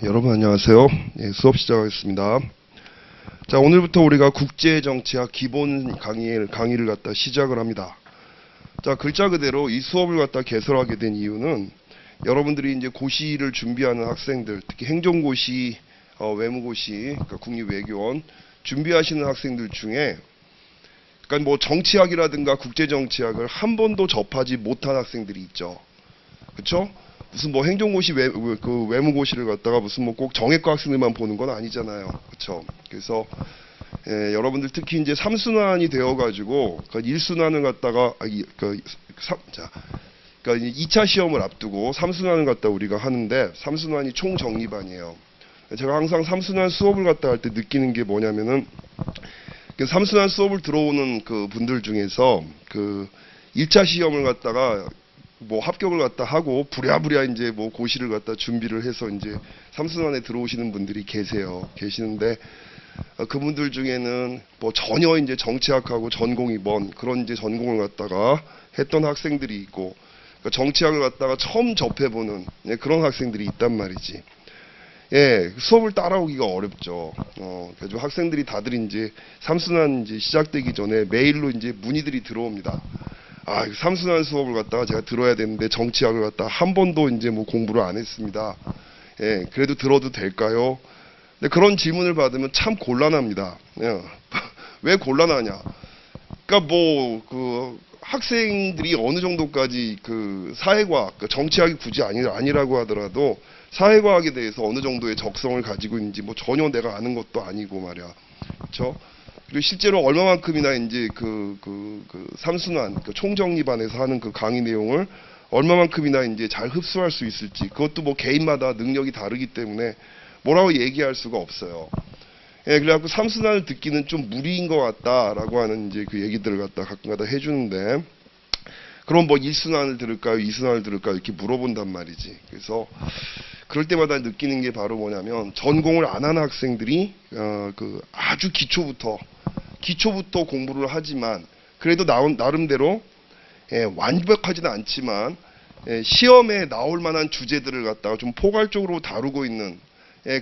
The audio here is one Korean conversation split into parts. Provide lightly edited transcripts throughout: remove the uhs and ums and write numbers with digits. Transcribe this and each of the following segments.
여러분 안녕하세요. 수업 시작하겠습니다. 자, 오늘부터 우리가 국제정치학 기본 강의를 갖다 시작을 합니다. 자, 글자 그대로 이 수업을 갖다 개설하게 된 이유는 여러분들이 이제 고시를 준비하는 학생들, 특히 행정고시, 외무고시, 그러니까 국립외교원 준비하시는 학생들 중에 그러니까 뭐 정치학이라든가 국제정치학을 한 번도 접하지 못한 학생들이 있죠. 그렇죠? 무슨 뭐 행정고시 그 외무고시를 갖다가 무슨 뭐 꼭 정예과 학생들만 보는 건 아니잖아요. 그렇죠? 그래서 여러분들 특히 이제 3순환이 되어 가지고 그 1순환을 갖다가 그러니까 2차 시험을 앞두고 3순환을 갖다 우리가 하는데 3순환이 총정리반이에요. 제가 항상 3순환 수업을 갖다 할 때 느끼는 게 뭐냐면은 3순환 수업을 들어오는 그 분들 중에서 그 1차 시험을 갖다가 뭐 합격을 갖다 하고 부랴부랴 이제 뭐 고시를 갖다 준비를 해서 이제 3순환에 들어오시는 분들이 계시는데 그분들 중에는 뭐 전혀 이제 정치학하고 전공이 먼 그런 이제 전공을 갖다가 했던 학생들이 있고 그러니까 정치학을 갖다가 처음 접해보는 그런 학생들이 있단 말이지. 예, 수업을 따라오기가 어렵죠. 그래서 학생들이 다들 이제 3순환 이제 시작되기 전에 메일로 이제 문의들이 들어옵니다. 아, 3순환 수업을 갖다가 제가 들어야 되는데 정치학을 갖다가 한 번도 이제 뭐 공부를 안 했습니다. 예, 그래도 들어도 될까요? 근데 그런 질문을 받으면 참 곤란합니다. 예, 왜 곤란하냐? 그러니까 뭐 그 학생들이 어느 정도까지 그 사회과학, 그 정치학이 굳이 아니라고 하더라도 사회과학에 대해서 어느 정도의 적성을 가지고 있는지 뭐 전혀 내가 아는 것도 아니고 말이야. 그렇죠? 그리고 실제로 얼마만큼이나 이제 그 3순환, 그 총정리반에서 하는 그 강의 내용을 얼마만큼이나 이제 잘 흡수할 수 있을지, 그것도 뭐 개인마다 능력이 다르기 때문에 뭐라고 얘기할 수가 없어요. 예, 그래갖고 3순환을 듣기는 좀 무리인 것 같다라고 하는 이제 그 얘기들을 갖다 가끔가다 해주는데, 그럼 뭐 1순환을 들을까요? 2순환을 들을까요? 이렇게 물어본단 말이지. 그래서 그럴 때마다 느끼는 게 바로 뭐냐면 전공을 안 하는 학생들이 그 아주 기초부터 공부를 하지만 그래도 나름대로 완벽하지는 않지만 시험에 나올 만한 주제들을 갖다가 좀 포괄적으로 다루고 있는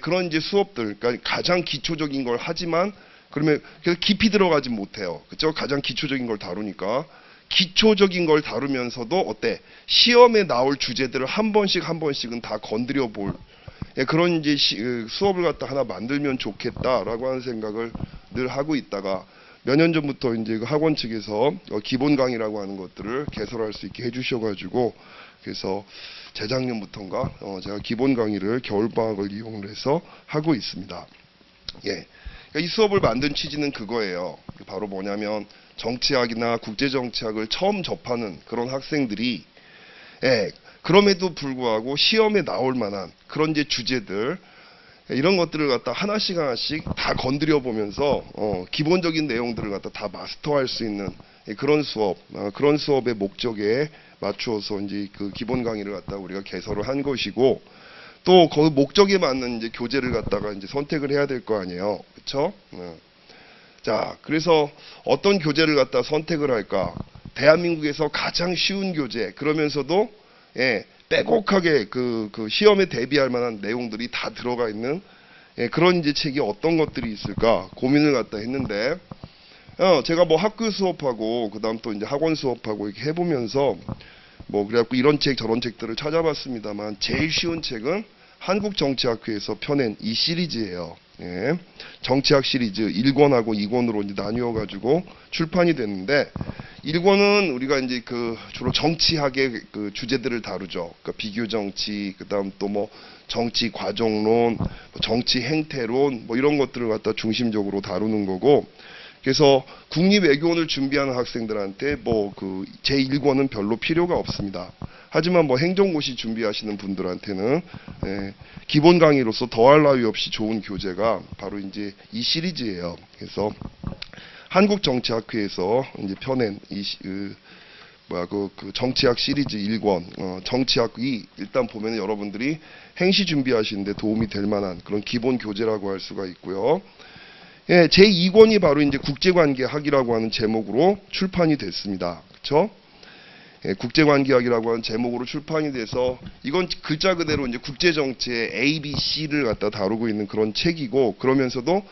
그런 이제 수업들, 그러니까 가장 기초적인 걸 하지만 그러면 깊이 들어가진 못해요. 그렇죠? 가장 기초적인 걸 다루니까 기초적인 걸 다루면서도 어때? 시험에 나올 주제들을 한 번씩은 다 건드려 볼 그런 이제 수업을 갖다 하나 만들면 좋겠다라고 하는 생각을 늘 하고 있다가 몇 년 전부터 이제 그 학원 측에서 기본 강의라고 하는 것들을 개설할 수 있게 해주셔가지고 그래서 재작년부터인가 제가 기본 강의를 겨울방학을 이용을 해서 하고 있습니다. 예. 이 수업을 만든 취지는 그거예요. 바로 뭐냐면 정치학이나 국제정치학을 처음 접하는 그런 학생들이 그럼에도 불구하고 시험에 나올 만한 그런 이제 주제들 이런 것들을 갖다 하나씩 다 건드려 보면서 기본적인 내용들을 갖다 다 마스터할 수 있는 그런 수업, 그런 수업의 목적에 맞추어서 이제 그 기본 강의를 갖다 우리가 개설을 한 것이고 또 그 목적에 맞는 이제 교재를 갖다가 이제 선택을 해야 될 거 아니에요, 그렇죠? 자, 그래서 어떤 교재를 갖다 선택을 할까? 대한민국에서 가장 쉬운 교재 그러면서도 빼곡하게 그 시험에 대비할 만한 내용들이 다 들어가 있는 그런 이제 책이 어떤 것들이 있을까 고민을 갖다 했는데 제가 뭐 학교 수업하고 그다음 또 이제 학원 수업하고 이렇게 해보면서 뭐 그래갖고 이런 책 저런 책들을 찾아봤습니다만 제일 쉬운 책은 한국정치학회에서 펴낸 이 시리즈예요. 정치학 시리즈 1권하고 2권으로 이제 나뉘어 가지고 출판이 됐는데 1권은 우리가 이제 그 주로 정치학의 그 주제들을 다루죠. 그러니까 비교 정치, 그다음 또 뭐 정치 과정론, 정치 행태론 뭐 이런 것들을 갖다 중심적으로 다루는 거고. 그래서 국립외교원을 준비하는 학생들한테 뭐 그 제1권은 별로 필요가 없습니다. 하지만 뭐 행정고시 준비하시는 분들한테는 기본 강의로서 더할 나위 없이 좋은 교재가 바로 이제 이 시리즈예요. 그래서 한국정치학회에서 이제 펴낸 그 정치학 시리즈 1권, 정치학이 일단 보면 여러분들이 행시 준비하시는데 도움이 될 만한 그런 기본 교재라고 할 수가 있고요. 제2권이 바로 이제 국제관계학이라고 하는 제목으로 출판이 됐습니다. 그렇죠? 국제관계학이라고 하는 제목으로 출판이 돼서 이건 글자 그대로 이제 국제정치의 A, B, C를 갖다 다루고 있는 그런 책이고 그러면서도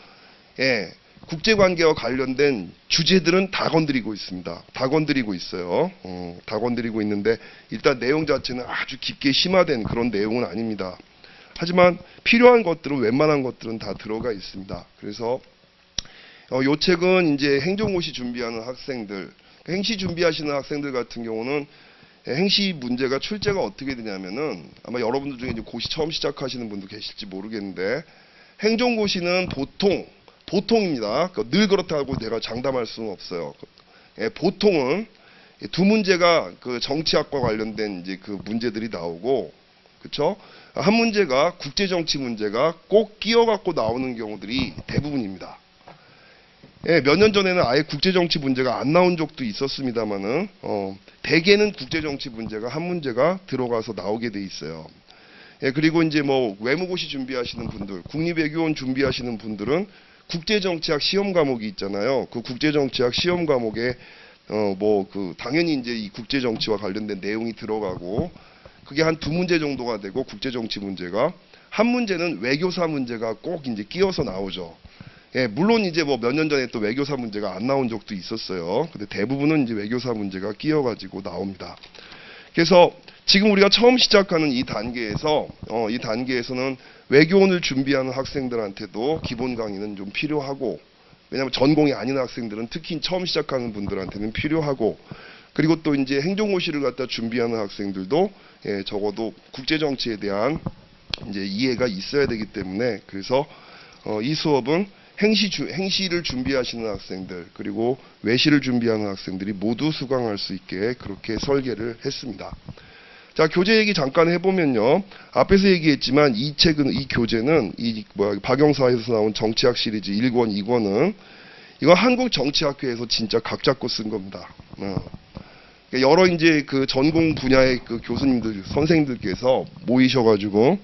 국제관계와 관련된 주제들은 다 건드리고 있습니다. 다 건드리고 있어요. 다 건드리고 있는데 일단 내용 자체는 아주 깊게 심화된 그런 내용은 아닙니다. 하지만 필요한 것들은 웬만한 것들은 다 들어가 있습니다. 그래서 요 책은 이제 행정고시 준비하는 학생들, 행시 준비하시는 학생들 같은 경우는 행시 문제가 출제가 어떻게 되냐면은 아마 여러분들 중에 이제 고시 처음 시작하시는 분도 계실지 모르겠는데 행정고시는 보통입니다. 늘 그렇다고 내가 장담할 수는 없어요. 보통은 두 문제가 그 정치학과 관련된 이제 그 문제들이 나오고, 그렇죠? 한 문제가 국제정치 문제가 꼭 끼어갖고 나오는 경우들이 대부분입니다. 몇 년 전에는 아예 국제정치 문제가 안 나온 적도 있었습니다만은 대개는 국제정치 문제가 한 문제가 들어가서 나오게 돼 있어요. 그리고 이제 뭐 외무고시 준비하시는 분들, 국립외교원 준비하시는 분들은 국제정치학 시험 과목이 있잖아요. 그 국제정치학 시험 과목에 당연히 이제 이 국제정치와 관련된 내용이 들어가고 그게 한 두 문제 정도가 되고 국제정치 문제가 한 문제는 외교사 문제가 꼭 이제 끼어서 나오죠. 물론 이제 뭐 몇 년 전에 또 외교사 문제가 안 나온 적도 있었어요. 근데 대부분은 이제 외교사 문제가 끼어가지고 나옵니다. 그래서 지금 우리가 처음 시작하는 이 단계에서는 외교원을 준비하는 학생들한테도 기본 강의는 좀 필요하고, 왜냐하면 전공이 아닌 학생들은 특히 처음 시작하는 분들한테는 필요하고, 그리고 또 이제 행정고시를 갖다 준비하는 학생들도 적어도 국제정치에 대한 이제 이해가 있어야 되기 때문에 그래서 이 수업은 행시를 준비하시는 학생들 그리고 외시를 준비하는 학생들이 모두 수강할 수 있게 그렇게 설계를 했습니다. 자, 교재 얘기 잠깐 해보면요. 앞에서 얘기했지만 이 교재는 박영사에서 나온 정치학 시리즈 1권, 2권은 이거 한국정치학회에서 진짜 각 잡고 쓴 겁니다. 여러 이제 그 전공 분야의 그 교수님들, 선생님들께서 모이셔가지고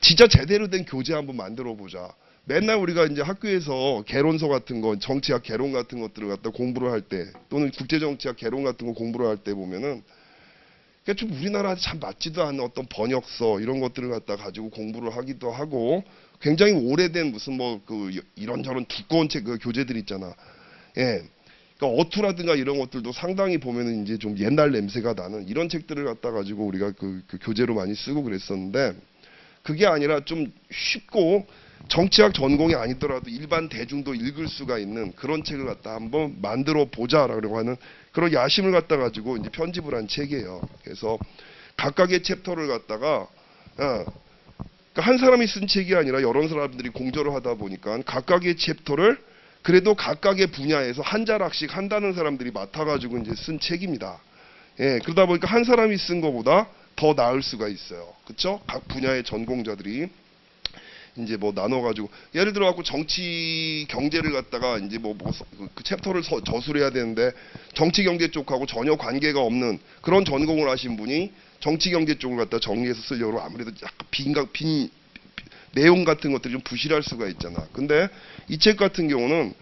진짜 제대로 된 교재 한번 만들어 보자. 맨날 우리가 이제 학교에서 개론서 같은 거, 정치학 개론 같은 것들을 갖다 공부를 할 때, 또는 국제정치학 개론 같은 거 공부를 할 때 보면은, 좀 우리나라에 참 맞지도 않는 어떤 번역서, 이런 것들을 갖다 가지고 공부를 하기도 하고, 굉장히 오래된 무슨 이런저런 두꺼운 책, 그 교재들 있잖아. 그러니까 어투라든가 이런 것들도 상당히 보면은 이제 좀 옛날 냄새가 나는 이런 책들을 갖다 가지고 우리가 그 교재로 많이 쓰고 그랬었는데, 그게 아니라 좀 쉽고 정치학 전공이 아니더라도 일반 대중도 읽을 수가 있는 그런 책을 갖다 한번 만들어 보자라고 하는 그런 야심을 갖다 가지고 이제 편집을 한 책이에요. 그래서 각각의 챕터를 갖다가 그러니까 한 사람이 쓴 책이 아니라 여러 사람들이 공저를 하다 보니까 각각의 챕터를 그래도 각각의 분야에서 한 자락씩 한다는 사람들이 맡아가지고 이제 쓴 책입니다. 그러다 보니까 한 사람이 쓴 것보다 더 나을 수가 있어요. 그렇죠? 각 분야의 전공자들이 이제 나눠가지고 예를 들어 갖고 정치 경제를 갖다가 이제 그 챕터를 저술해야 되는데 정치 경제 쪽하고 전혀 관계가 없는 그런 전공을 하신 분이 정치 경제 쪽을 갖다 정리해서 쓰려고 아무래도 약간 빈 내용 같은 것들이 좀 부실할 수가 있잖아. 근데 이 책 같은 경우는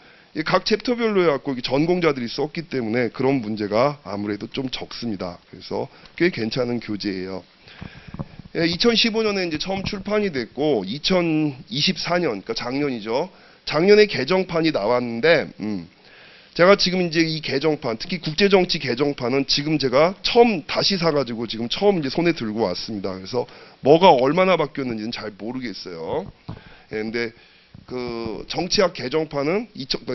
각 챕터별로 해갖고 전공자들이 썼기 때문에 그런 문제가 아무래도 좀 적습니다. 그래서 꽤 괜찮은 교재예요. 2015년에 이제 처음 출판이 됐고 2024년, 그러니까 작년이죠. 작년에 개정판이 나왔는데 제가 지금 이제 이 개정판, 특히 국제정치 개정판은 지금 제가 처음 다시 사가지고 지금 처음 이제 손에 들고 왔습니다. 그래서 뭐가 얼마나 바뀌었는지는 잘 모르겠어요. 근데 그 정치학 개정판은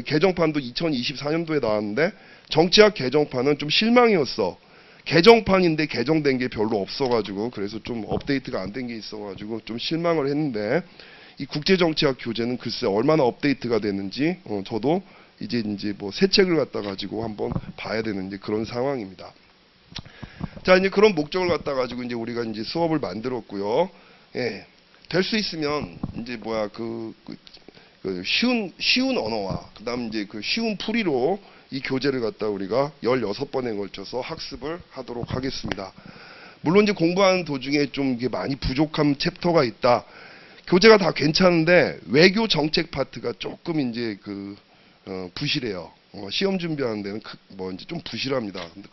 개정판도 2024년도에 나왔는데 정치학 개정판은 좀 실망이었어. 개정판인데 개정된 게 별로 없어가지고 그래서 좀 업데이트가 안 된 게 있어가지고 좀 실망을 했는데 이 국제정치학 교재는 글쎄 얼마나 업데이트가 됐는지 저도 이제 새 책을 갖다 가지고 한번 봐야 되는 이제 그런 상황입니다. 자, 이제 그런 목적을 갖다 가지고 이제 우리가 이제 수업을 만들었고요. 될 수 있으면 이제 쉬운 언어와 그다음 이제 그 쉬운 풀이로 이 교재를 갖다 우리가 16번에 걸쳐서 학습을 하도록 하겠습니다. 물론 이제 공부하는 도중에 좀 이게 많이 부족한 챕터가 있다. 교재가 다 괜찮은데 외교 정책 파트가 조금 이제 부실해요. 시험 준비하는 데는 이제 좀 부실합니다. 근데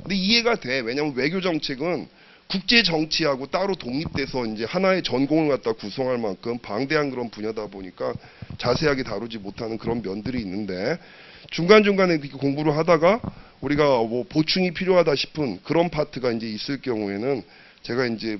근데 이해가 돼. 왜냐면 외교 정책은 국제 정치하고 따로 독립돼서 이제 하나의 전공을 갖다 구성할 만큼 방대한 그런 분야다 보니까 자세하게 다루지 못하는 그런 면들이 있는데, 중간중간에 이렇게 공부를 하다가 우리가 뭐 보충이 필요하다 싶은 그런 파트가 이제 있을 경우에는 제가 이제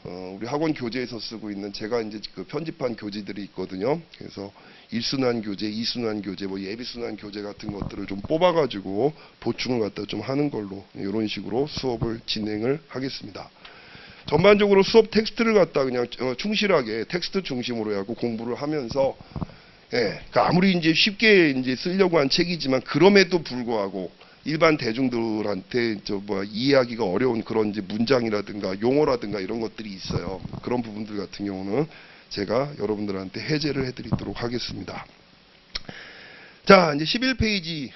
우리 학원 교재에서 쓰고 있는 제가 이제 그 편집한 교재들이 있거든요. 그래서 1순환 교재, 2순환 교재, 뭐 예비순환 교재 같은 것들을 좀 뽑아가지고 보충을 갖다 좀 하는 걸로 이런 식으로 수업을 진행을 하겠습니다. 전반적으로 수업 텍스트를 갖다 그냥 충실하게 텍스트 중심으로 하고 공부를 하면서, 그러니까 아무리 이제 쉽게 이제 쓰려고 한 책이지만 그럼에도 불구하고 일반 대중들한테 이해하기가 어려운 그런 이제 문장이라든가 용어라든가 이런 것들이 있어요. 그런 부분들 같은 경우는 제가 여러분들한테 해제를 해드리도록 하겠습니다. 자, 이제 11페이지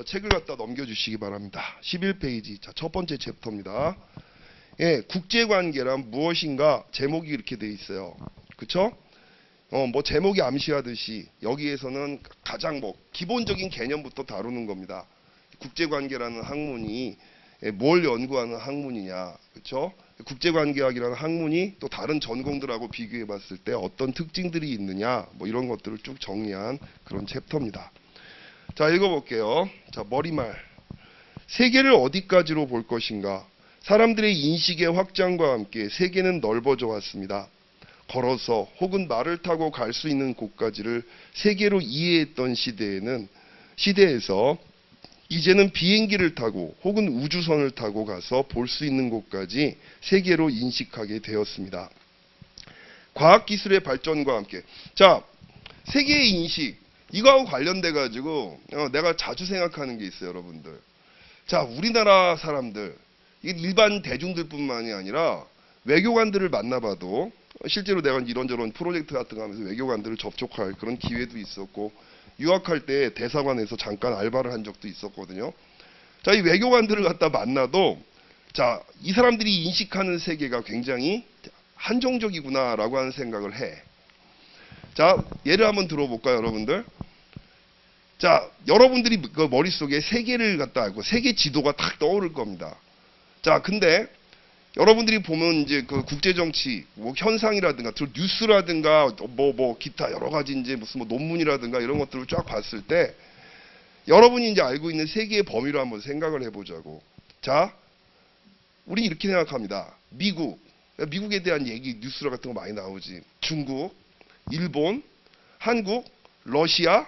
책을 갖다 넘겨주시기 바랍니다. 11페이지. 자, 첫 번째 챕터입니다. 국제관계란 무엇인가? 제목이 이렇게 돼 있어요. 그쵸? 뭐 제목이 암시하듯이 여기에서는 가장 기본적인 개념부터 다루는 겁니다. 국제관계라는 학문이 뭘 연구하는 학문이냐, 그렇죠? 국제관계학이라는 학문이 또 다른 전공들하고 비교해 봤을 때 어떤 특징들이 있느냐, 뭐 이런 것들을 쭉 정리한 그런 챕터입니다. 자, 읽어볼게요. 자, 머리말. 세계를 어디까지로 볼 것인가? 사람들의 인식의 확장과 함께 세계는 넓어져 왔습니다. 걸어서 혹은 말을 타고 갈 수 있는 곳까지를 세계로 이해했던 시대에서 이제는 비행기를 타고 혹은 우주선을 타고 가서 볼 수 있는 곳까지 세계로 인식하게 되었습니다. 과학기술의 발전과 함께. 자, 세계의 인식, 이거하고 관련돼 가지고 내가 자주 생각하는 게 있어요, 여러분들. 자, 우리나라 사람들, 일반 대중들뿐만이 아니라 외교관들을 만나봐도, 실제로 내가 이런저런 프로젝트 같은 거 하면서 외교관들을 접촉할 그런 기회도 있었고, 유학할 때 대사관에서 잠깐 알바를 한 적도 있었거든요. 자, 이 외교관들을 갖다 만나도, 자, 이 사람들이 인식하는 세계가 굉장히 한정적이구나라고 하는 생각을 해. 자, 예를 한번 들어볼까요, 여러분들? 자, 여러분들이 그 머릿속에 세계를 갖다 알고 세계 지도가 탁 떠오를 겁니다. 자, 근데 여러분들이 보면 이제 그 국제 정치 뭐 현상이라든가 뉴스라든가 기타 여러 가지 이제 무슨 뭐 논문이라든가 이런 것들을 쫙 봤을 때 여러분이 이제 알고 있는 세계의 범위로 한번 생각을 해보자고. 자, 우리 이렇게 생각합니다. 미국에 대한 얘기 뉴스 같은 거 많이 나오지. 중국, 일본, 한국, 러시아,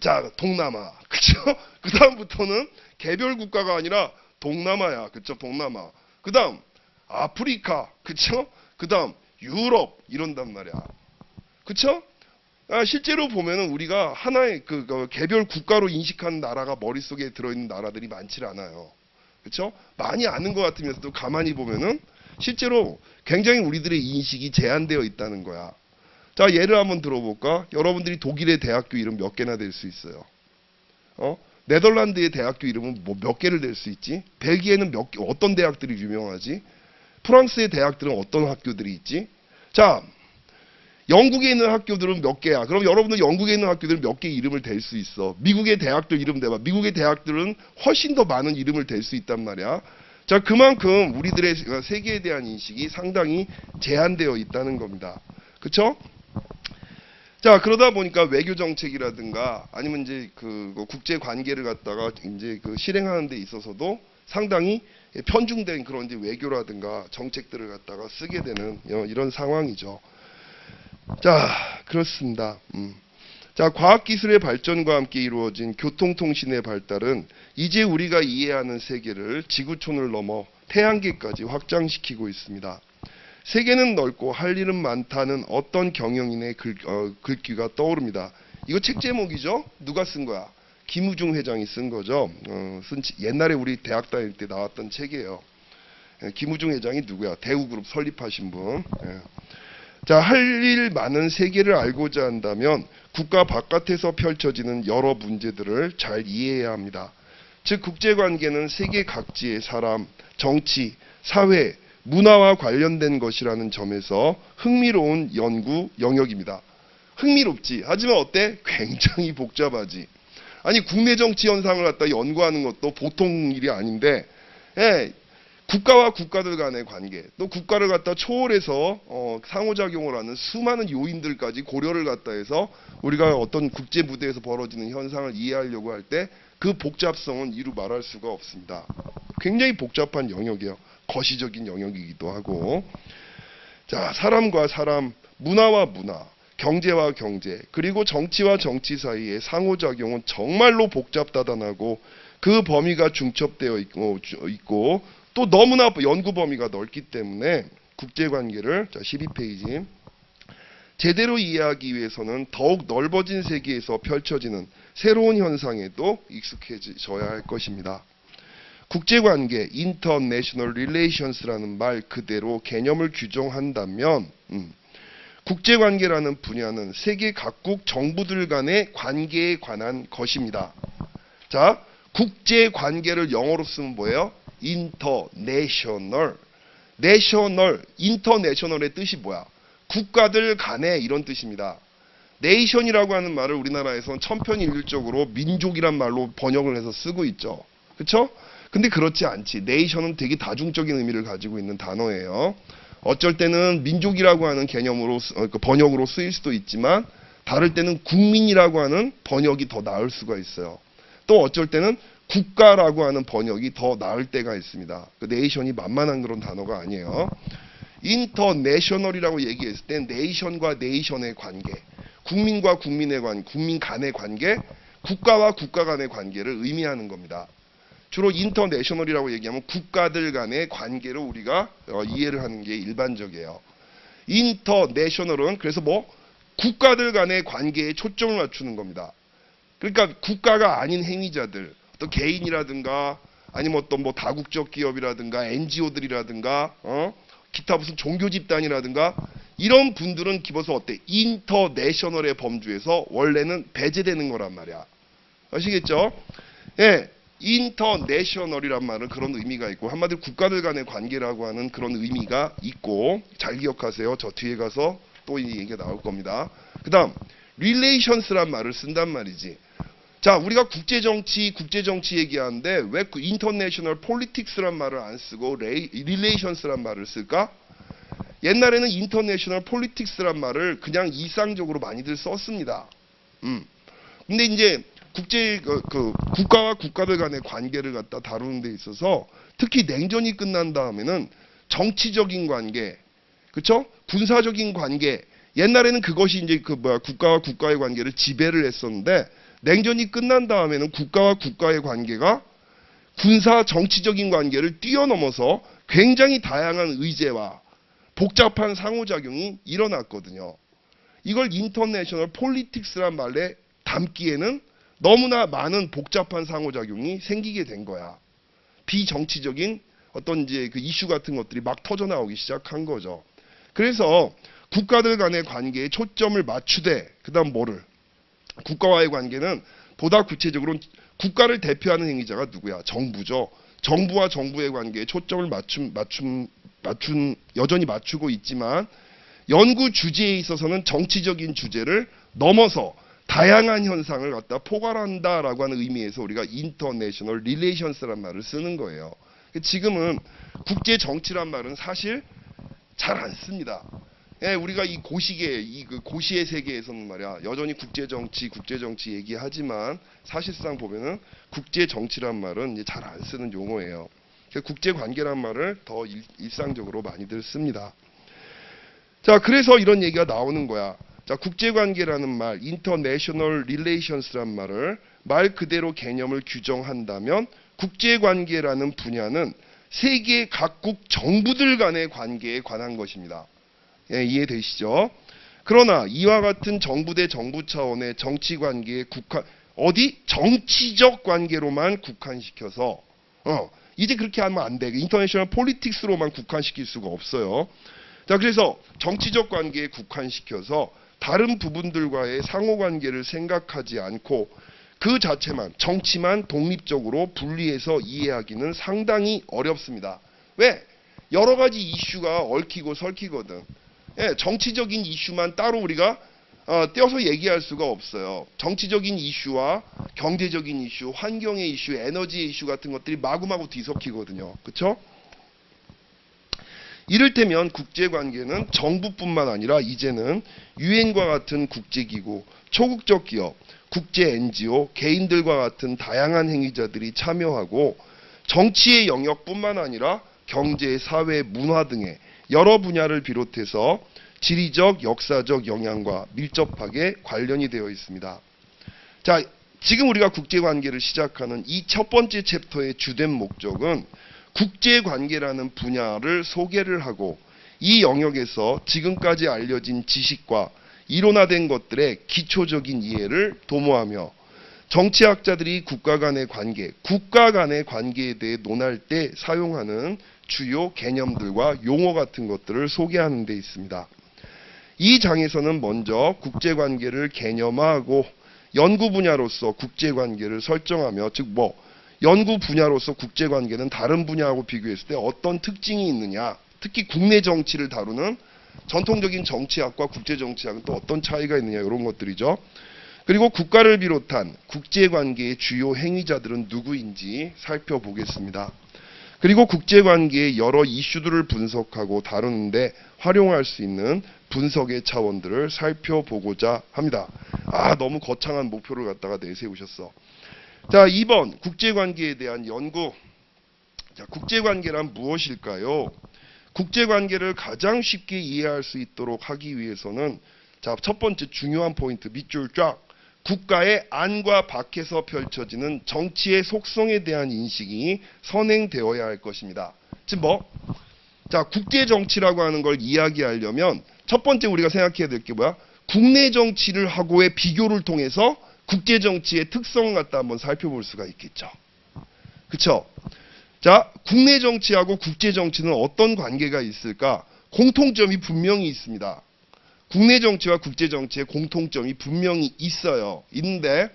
자, 동남아, 그쵸? 그 다음부터는 개별 국가가 아니라 동남아야, 그쵸? 동남아. 그 다음 아프리카, 그쵸? 그 다음 유럽, 이런단 말이야. 그쵸? 실제로 보면은 우리가 하나의 그 개별 국가로 인식하는 나라가 머릿속에 들어있는 나라들이 많지 않아요. 그쵸? 많이 아는 것 같으면서도 가만히 보면은 실제로 굉장히 우리들의 인식이 제한되어 있다는 거야. 자, 예를 한번 들어볼까? 여러분들이 독일의 대학교 이름 몇 개나 될 수 있어요? 네덜란드의 대학교 이름은 뭐 몇 개를 낼 수 있지? 벨기에는 어떤 대학들이 유명하지? 프랑스의 대학들은 어떤 학교들이 있지? 자, 영국에 있는 학교들은 몇 개야? 그럼 여러분들 영국에 있는 학교들은 몇 개 이름을 댈 수 있어? 미국의 대학들 이름 대봐. 미국의 대학들은 훨씬 더 많은 이름을 댈 수 있단 말이야. 자, 그만큼 우리들의 세계에 대한 인식이 상당히 제한되어 있다는 겁니다. 그쵸? 자, 그러다 보니까 외교 정책이라든가 아니면 이제 그 국제 관계를 갖다가 이제 그 실행하는 데 있어서도 상당히 편중된 그런 이제 외교라든가 정책들을 갖다가 쓰게 되는 이런 상황이죠. 자, 그렇습니다. 자, 과학기술의 발전과 함께 이루어진 교통통신의 발달은 이제 우리가 이해하는 세계를 지구촌을 넘어 태양계까지 확장시키고 있습니다. 세계는 넓고 할 일은 많다는 어떤 경영인의 글귀가 떠오릅니다. 이거 책 제목이죠? 누가 쓴 거야? 김우중 회장이 쓴 거죠. 옛날에 우리 대학 다닐 때 나왔던 책이에요. 김우중 회장이 누구야? 대우그룹 설립하신 분. 자, 할 일 많은 세계를 알고자 한다면 국가 바깥에서 펼쳐지는 여러 문제들을 잘 이해해야 합니다. 즉, 국제관계는 세계 각지의 사람, 정치, 사회, 문화와 관련된 것이라는 점에서 흥미로운 연구 영역입니다. 흥미롭지. 하지만 어때? 굉장히 복잡하지. 아니 국내 정치 현상을 갖다 연구하는 것도 보통 일이 아닌데, 예, 국가와 국가들 간의 관계, 또 국가를 갖다 초월해서 상호작용을 하는 수많은 요인들까지 고려를 갖다 해서 우리가 어떤 국제 무대에서 벌어지는 현상을 이해하려고 할 때 그 복잡성은 이루 말할 수가 없습니다. 굉장히 복잡한 영역이에요. 거시적인 영역이기도 하고. 자, 사람과 사람, 문화와 문화, 경제와 경제, 그리고 정치와 정치 사이의 상호작용은 정말로 복잡다단하고 그 범위가 중첩되어 있고 또 너무나 연구 범위가 넓기 때문에 국제관계를, 자 12페이지, 제대로 이해하기 위해서는 더욱 넓어진 세계에서 펼쳐지는 새로운 현상에도 익숙해져야 할 것입니다. 국제관계, International Relations라는 말 그대로 개념을 규정한다면 국제관계라는 분야는 세계 각국 정부들 간의 관계에 관한 것입니다. 자, 국제관계를 영어로 쓰면 뭐예요? International. National, International의 뜻이 뭐야? 국가들 간의 이런 뜻입니다. 네이션이라고 하는 말을 우리나라에서는 천편일률적으로 민족이란 말로 번역을 해서 쓰고 있죠. 그렇죠? 근데 그렇지 않지. 네이션은 되게 다중적인 의미를 가지고 있는 단어예요. 어쩔 때는 민족이라고 하는 개념으로 번역으로 쓰일 수도 있지만 다를 때는 국민이라고 하는 번역이 더 나을 수가 있어요. 또 어쩔 때는 국가라고 하는 번역이 더 나을 때가 있습니다. 그 네이션이 만만한 그런 단어가 아니에요. 인터내셔널이라고 얘기했을 때 네이션과 네이션의 관계, 국민과 국민의 관계, 국민 간의 관계, 국가와 국가 간의 관계를 의미하는 겁니다. 주로 인터내셔널이라고 얘기하면 국가들 간의 관계를 우리가 이해를 하는 게 일반적이에요. 인터내셔널은 그래서 뭐 국가들 간의 관계에 초점을 맞추는 겁니다. 그러니까 국가가 아닌 행위자들, 또 개인이라든가 아니면 어떤 뭐 다국적 기업이라든가 NGO들이라든가 기타 무슨 종교 집단이라든가 이런 분들은 기본서 어때? 인터내셔널의 범주에서 원래는 배제되는 거란 말이야. 아시겠죠? 예. 인터내셔널이란 말은 그런 의미가 있고 한마디로 국가들 간의 관계라고 하는 그런 의미가 있고 잘 기억하세요. 저 뒤에 가서 또 이 얘기가 나올 겁니다. 그 다음 relations란 말을 쓴단 말이지. 자, 우리가 국제정치 얘기하는데 왜 international politics란 말을 안 쓰고 relations란 말을 쓸까? 옛날에는 international politics란 말을 그냥 일상적으로 많이들 썼습니다. 근데 이제 국가와 국가들 간의 관계를 갖다 다루는 데 있어서 특히 냉전이 끝난 다음에는 정치적인 관계, 그쵸? 군사적인 관계, 옛날에는 그것이 이제 국가와 국가의 관계를 지배를 했었는데 냉전이 끝난 다음에는 국가와 국가의 관계가 군사 정치적인 관계를 뛰어넘어서 굉장히 다양한 의제와 복잡한 상호작용이 일어났거든요. 이걸 인터내셔널 폴리틱스란 말에 담기에는 너무나 많은 복잡한 상호작용이 생기게 된 거야. 비정치적인 어떤 이제 그 이슈 같은 것들이 막 터져 나오기 시작한 거죠. 그래서 국가들 간의 관계에 초점을 맞추되 그다음 뭐를? 국가와의 관계는 보다 구체적으로 국가를 대표하는 행위자가 누구야? 정부죠. 정부와 정부의 관계에 초점을 여전히 맞추고 있지만 연구 주제에 있어서는 정치적인 주제를 넘어서 다양한 현상을 갖다 포괄한다라고 하는 의미에서 우리가 international relations란 말을 쓰는 거예요. 지금은 국제 정치란 말은 사실 잘 안 씁니다. 예, 우리가 이 고시의 세계에서는 말이야 여전히 국제 정치 얘기하지만 사실상 보면은 국제 정치란 말은 이제 잘 안 쓰는 용어예요. 국제 관계란 말을 더 일상적으로 많이들 씁니다. 자, 그래서 이런 얘기가 나오는 거야. 자, 국제관계라는 말, international relations란 말을 말 그대로 개념을 규정한다면 국제관계라는 분야는 세계 각국 정부들 간의 관계에 관한 것입니다. 예, 이해되시죠? 그러나 이와 같은 정부 대 정부 차원의 정치관계에 정치적 관계로만 국한시켜서 이제 그렇게 하면 안 돼. 인터내셔널 폴리틱스로만 국한시킬 수가 없어요. 자, 그래서 정치적 관계에 국한시켜서 다른 부분들과의 상호관계를 생각하지 않고 그 자체만 정치만 독립적으로 분리해서 이해하기는 상당히 어렵습니다. 왜? 여러 가지 이슈가 얽히고 설키거든. 예, 정치적인 이슈만 따로 우리가 떼어서 얘기할 수가 없어요. 정치적인 이슈와 경제적인 이슈, 환경의 이슈, 에너지의 이슈 같은 것들이 마구마구 뒤섞이거든요. 그렇죠? 이를테면 국제관계는 정부뿐만 아니라 이제는 유엔과 같은 국제기구, 초국적 기업, 국제 NGO, 개인들과 같은 다양한 행위자들이 참여하고 정치의 영역뿐만 아니라 경제, 사회, 문화 등의 여러 분야를 비롯해서 지리적, 역사적 영향과 밀접하게 관련이 되어 있습니다. 자, 지금 우리가 국제관계를 시작하는 이 첫 번째 챕터의 주된 목적은 국제관계라는 분야를 소개를 하고 이 영역에서 지금까지 알려진 지식과 이론화된 것들의 기초적인 이해를 도모하며 정치학자들이 국가 간의 관계에 대해 논할 때 사용하는 주요 개념들과 용어 같은 것들을 소개하는 데 있습니다. 이 장에서는 먼저 국제관계를 개념화하고 연구 분야로서 국제관계를 설정하며 즉 연구 분야로서 국제관계는 다른 분야하고 비교했을 때 어떤 특징이 있느냐, 특히 국내 정치를 다루는 전통적인 정치학과 국제정치학은 또 어떤 차이가 있느냐 이런 것들이죠. 그리고 국가를 비롯한 국제관계의 주요 행위자들은 누구인지 살펴보겠습니다. 그리고 국제관계의 여러 이슈들을 분석하고 다루는데 활용할 수 있는 분석의 차원들을 살펴보고자 합니다. 너무 거창한 목표를 갖다가 내세우셨어. 자, 2번 국제관계에 대한 연구. 자, 국제관계란 무엇일까요? 국제관계를 가장 쉽게 이해할 수 있도록 하기 위해서는 자, 첫 번째 중요한 포인트 밑줄 쫙. 국가의 안과 밖에서 펼쳐지는 정치의 속성에 대한 인식이 선행되어야 할 것입니다. 즉 자, 국제 정치라고 하는 걸 이야기하려면 첫 번째 우리가 생각해야 될 게 뭐야? 국내 정치를 하고의 비교를 통해서 국제 정치의 특성을 갖다 한번 살펴볼 수가 있겠죠. 그렇죠? 자, 국내 정치하고 국제 정치는 어떤 관계가 있을까? 공통점이 분명히 있습니다. 국내 정치와 국제 정치의 공통점이 분명히 있어요. 있는데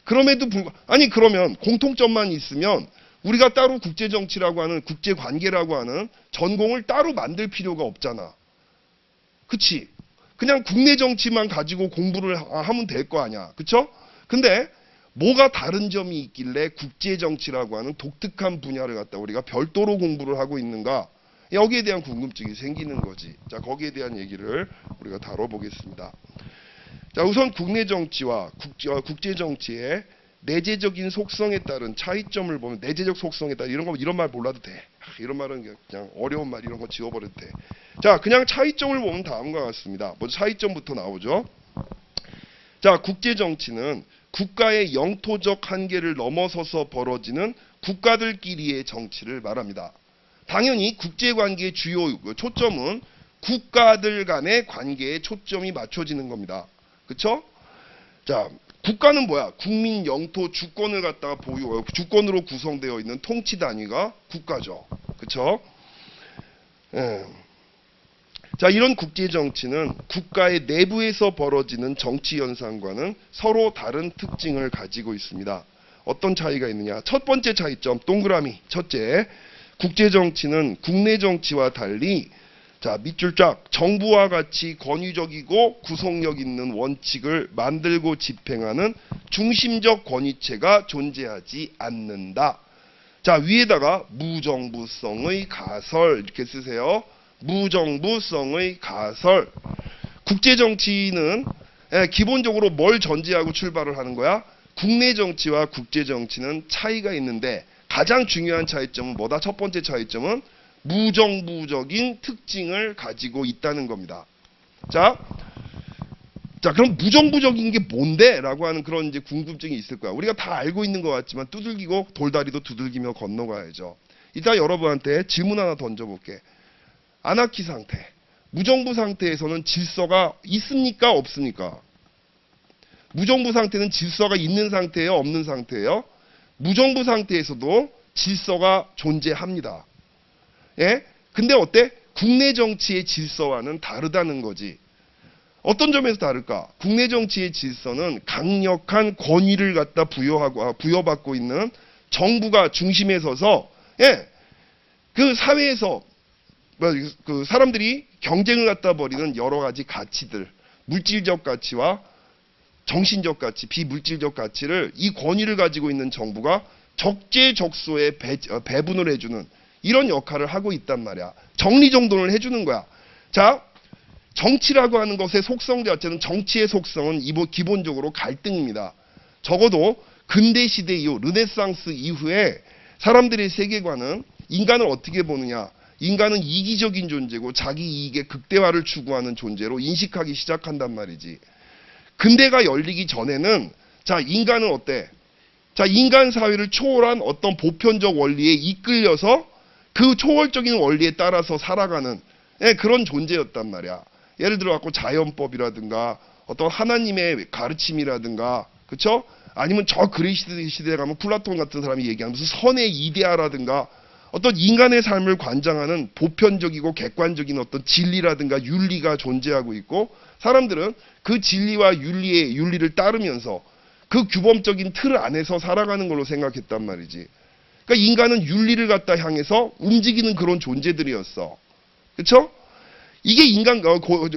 그럼에도 그러면 공통점만 있으면 우리가 따로 국제 정치라고 하는 국제 관계라고 하는 전공을 따로 만들 필요가 없잖아. 그치? 그냥 국내 정치만 가지고 공부를 하면 될 거 아니야. 그쵸? 근데 뭐가 다른 점이 있길래 국제 정치라고 하는 독특한 분야를 갖다 우리가 별도로 공부를 하고 있는가? 여기에 대한 궁금증이 생기는 거지. 자, 거기에 대한 얘기를 우리가 다뤄보겠습니다. 자, 우선 국내 정치와 국제 정치의 내재적인 속성에 따른 차이점을 보면 내재적 속성에 따른 이런 말 몰라도 돼. 이런 말은 그냥 어려운 말 이런 거 지워버려도 돼. 자, 그냥 차이점을 보면 다음과 같습니다. 먼저 차이점부터 나오죠. 자, 국제 정치는 국가의 영토적 한계를 넘어서서 벌어지는 국가들끼리의 정치를 말합니다. 당연히 국제관계의 주요 초점은 국가들 간의 관계에 초점이 맞춰지는 겁니다. 그쵸? 자, 국가는 뭐야? 국민 영토 주권을 갖다가 주권으로 구성되어 있는 통치 단위가 국가죠. 그쵸? 자, 이런 국제 정치는 국가의 내부에서 벌어지는 정치 현상과는 서로 다른 특징을 가지고 있습니다. 어떤 차이가 있느냐? 첫 번째 차이점, 동그라미. 첫째, 국제 정치는 국내 정치와 달리 자, 밑줄 쫙. 정부와 같이 권위적이고 구속력 있는 원칙을 만들고 집행하는 중심적 권위체가 존재하지 않는다. 자, 위에다가 무정부성의 가설 이렇게 쓰세요. 무정부성의 가설. 국제 정치는 기본적으로 뭘 전제하고 출발을 하는 거야? 국내 정치와 국제 정치는 차이가 있는데 가장 중요한 차이점은 뭐다? 첫 번째 차이점은 무정부적인 특징을 가지고 있다는 겁니다. 자, 그럼 무정부적인 게 뭔데? 라고 하는 그런 이제 궁금증이 있을 거야. 우리가 다 알고 있는 것 같지만 두들기고 돌다리도 두들기며 건너가야죠. 이따 여러분한테 질문 하나 던져볼게. 아나키 상태, 무정부 상태에서는 질서가 있습니까? 없습니까? 무정부 상태는 질서가 있는 상태예요? 없는 상태예요? 무정부 상태에서도 질서가 존재합니다. 예? 근데 어때? 국내 정치의 질서와는 다르다는 거지. 어떤 점에서 다를까? 국내 정치의 질서는 강력한 권위를 갖다 부여받고 있는 정부가 중심에 서서 그 사회에서 그 사람들이 경쟁을 갖다 벌이는 여러 가지 가치들 물질적 가치와 정신적 가치, 비물질적 가치를 이 권위를 가지고 있는 정부가 적재적소에 배분을 해주는 이런 역할을 하고 있단 말이야. 정리정돈을 해주는 거야. 자, 정치라고 하는 것의 속성 자체는 정치의 속성은 기본적으로 갈등입니다. 적어도 근대 시대 이후, 르네상스 이후에 사람들의 세계관은 인간을 어떻게 보느냐. 인간은 이기적인 존재고 자기 이익의 극대화를 추구하는 존재로 인식하기 시작한단 말이지. 근대가 열리기 전에는 자, 인간은 어때? 자, 인간 사회를 초월한 어떤 보편적 원리에 이끌려서 그 초월적인 원리에 따라서 살아가는 그런 존재였단 말이야. 예를 들어 갖고 자연법이라든가 어떤 하나님의 가르침이라든가, 그쵸? 아니면 저 그리스 시대에 가면 플라톤 같은 사람이 얘기하는 무슨 선의 이데아라든가 어떤 인간의 삶을 관장하는 보편적이고 객관적인 어떤 진리라든가 윤리가 존재하고 있고, 사람들은 그 진리와 윤리를 따르면서 그 규범적인 틀 안에서 살아가는 걸로 생각했단 말이지. 그러니까 인간은 윤리를 갖다 향해서 움직이는 그런 존재들이었어. 그쵸? 이게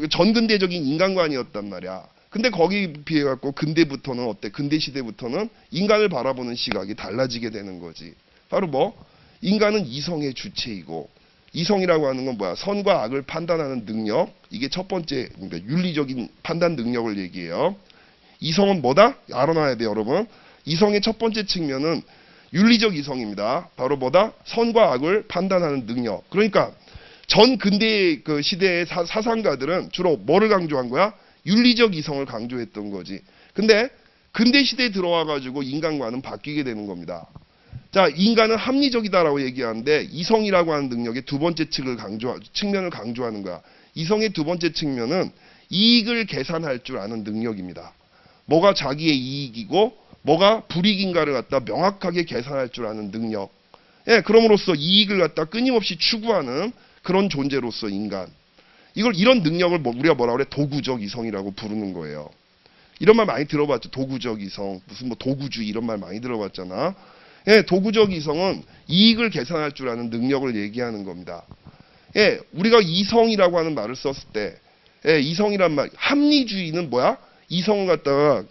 전근대적인 인간관이었단 말이야. 근데 거기에 비해 갖고 근대부터는 어때? 근대 시대부터는 인간을 바라보는 시각이 달라지게 되는 거지. 바로 뭐? 인간은 이성의 주체이고, 이성이라고 하는 건 뭐야? 선과 악을 판단하는 능력. 이게 첫 번째, 그러니까 윤리적인 판단 능력을 얘기해요. 이성은 뭐다? 알아놔야 돼요, 여러분. 이성의 첫 번째 측면은 윤리적 이성입니다. 바로 뭐다? 선과 악을 판단하는 능력. 그러니까 전 근대 그 시대의 사상가들은 주로 뭐를 강조한 거야? 윤리적 이성을 강조했던 거지. 근데 근대 시대에 들어와 가지고 인간과는 바뀌게 되는 겁니다. 자, 인간은 합리적이다라고 얘기하는데 이성이라고 하는 능력의 두 번째 측면을 강조하는 거야. 이성의 두 번째 측면은 이익을 계산할 줄 아는 능력입니다. 뭐가 자기의 이익이고 뭐가 불이익인가를 갖다 명확하게 계산할 줄 아는 능력. 그럼으로써 이익을 갖다 끊임없이 추구하는 그런 존재로서 인간. 이런 능력을 우리가 뭐라 그래? 도구적 이성이라고 부르는 거예요. 이런 말 많이 들어봤죠. 도구적 이성, 무슨 뭐 도구주의 이런 말 많이 들어봤잖아. 도구적 이성은 이익을 계산할 줄 아는 능력을 얘기하는 겁니다. 우리가 이성이라고 하는 말을 썼을 때, 이성이란 말, 합리주의는 뭐야? 이성을 갖다가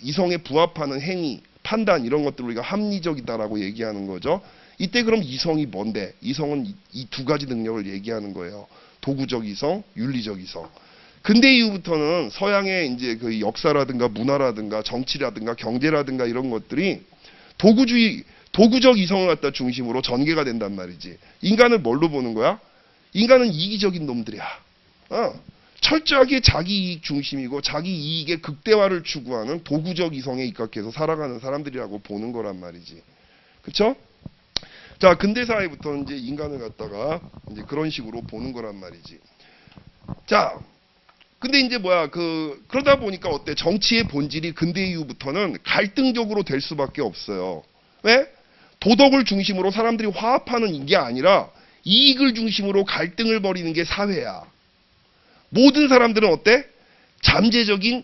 이성에 부합하는 행위, 판단 이런 것들을 우리가 합리적이다라고 얘기하는 거죠. 이때 그럼 이성이 뭔데? 이성은 이 두 가지 능력을 얘기하는 거예요. 도구적 이성, 윤리적 이성. 근대 이후부터는 서양의 이제 그 역사라든가 문화라든가 정치라든가 경제라든가 이런 것들이 도구적 이성을 갖다 중심으로 전개가 된단 말이지. 인간을 뭘로 보는 거야? 인간은 이기적인 놈들이야. 철저하게 자기 이익 중심이고 자기 이익의 극대화를 추구하는 도구적 이성에 입각해서 살아가는 사람들이라고 보는 거란 말이지. 그쵸? 자, 근대 사회부터는 이제 인간을 갖다가 이제 그런 식으로 보는 거란 말이지. 자, 근데 이제 뭐야, 그러다 보니까 어때? 정치의 본질이 근대 이후부터는 갈등적으로 될 수밖에 없어요. 왜? 도덕을 중심으로 사람들이 화합하는 게 아니라 이익을 중심으로 갈등을 벌이는 게 사회야. 모든 사람들은 어때? 잠재적인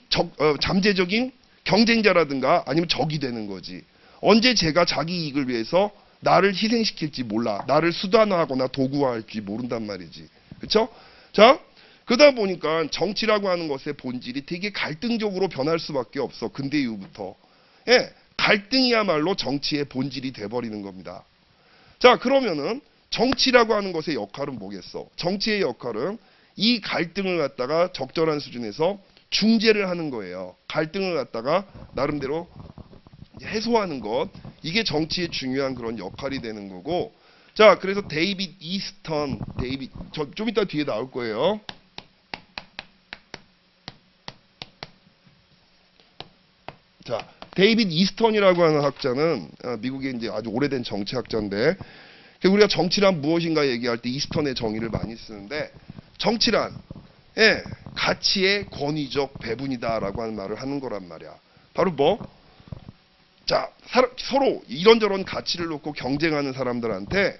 경쟁자라든가 아니면 적이 되는 거지. 언제 제가 자기 이익을 위해서 나를 희생시킬지 몰라. 나를 수단화하거나 도구화할지 모른단 말이지. 그쵸? 자, 그러다 보니까 정치라고 하는 것의 본질이 되게 갈등적으로 변할 수밖에 없어. 근대 이후부터. 갈등이야말로 정치의 본질이 돼버리는 겁니다. 자, 그러면은 정치라고 하는 것의 역할은 뭐겠어? 정치의 역할은 이 갈등을 갖다가 적절한 수준에서 중재를 하는 거예요. 갈등을 갖다가 나름대로 해소하는 것. 이게 정치의 중요한 그런 역할이 되는 거고. 자, 그래서 데이빗 이스턴, 좀 이따 뒤에 나올 거예요. 자, 데이빗 이스턴이라고 하는 학자는 미국의 이제 아주 오래된 정치학자인데, 우리가 정치란 무엇인가 얘기할 때 이스턴의 정의를 많이 쓰는데, 정치란 가치의 권위적 배분이다라고 하는 말을 하는 거란 말이야. 바로 뭐? 자, 서로 이런저런 가치를 놓고 경쟁하는 사람들한테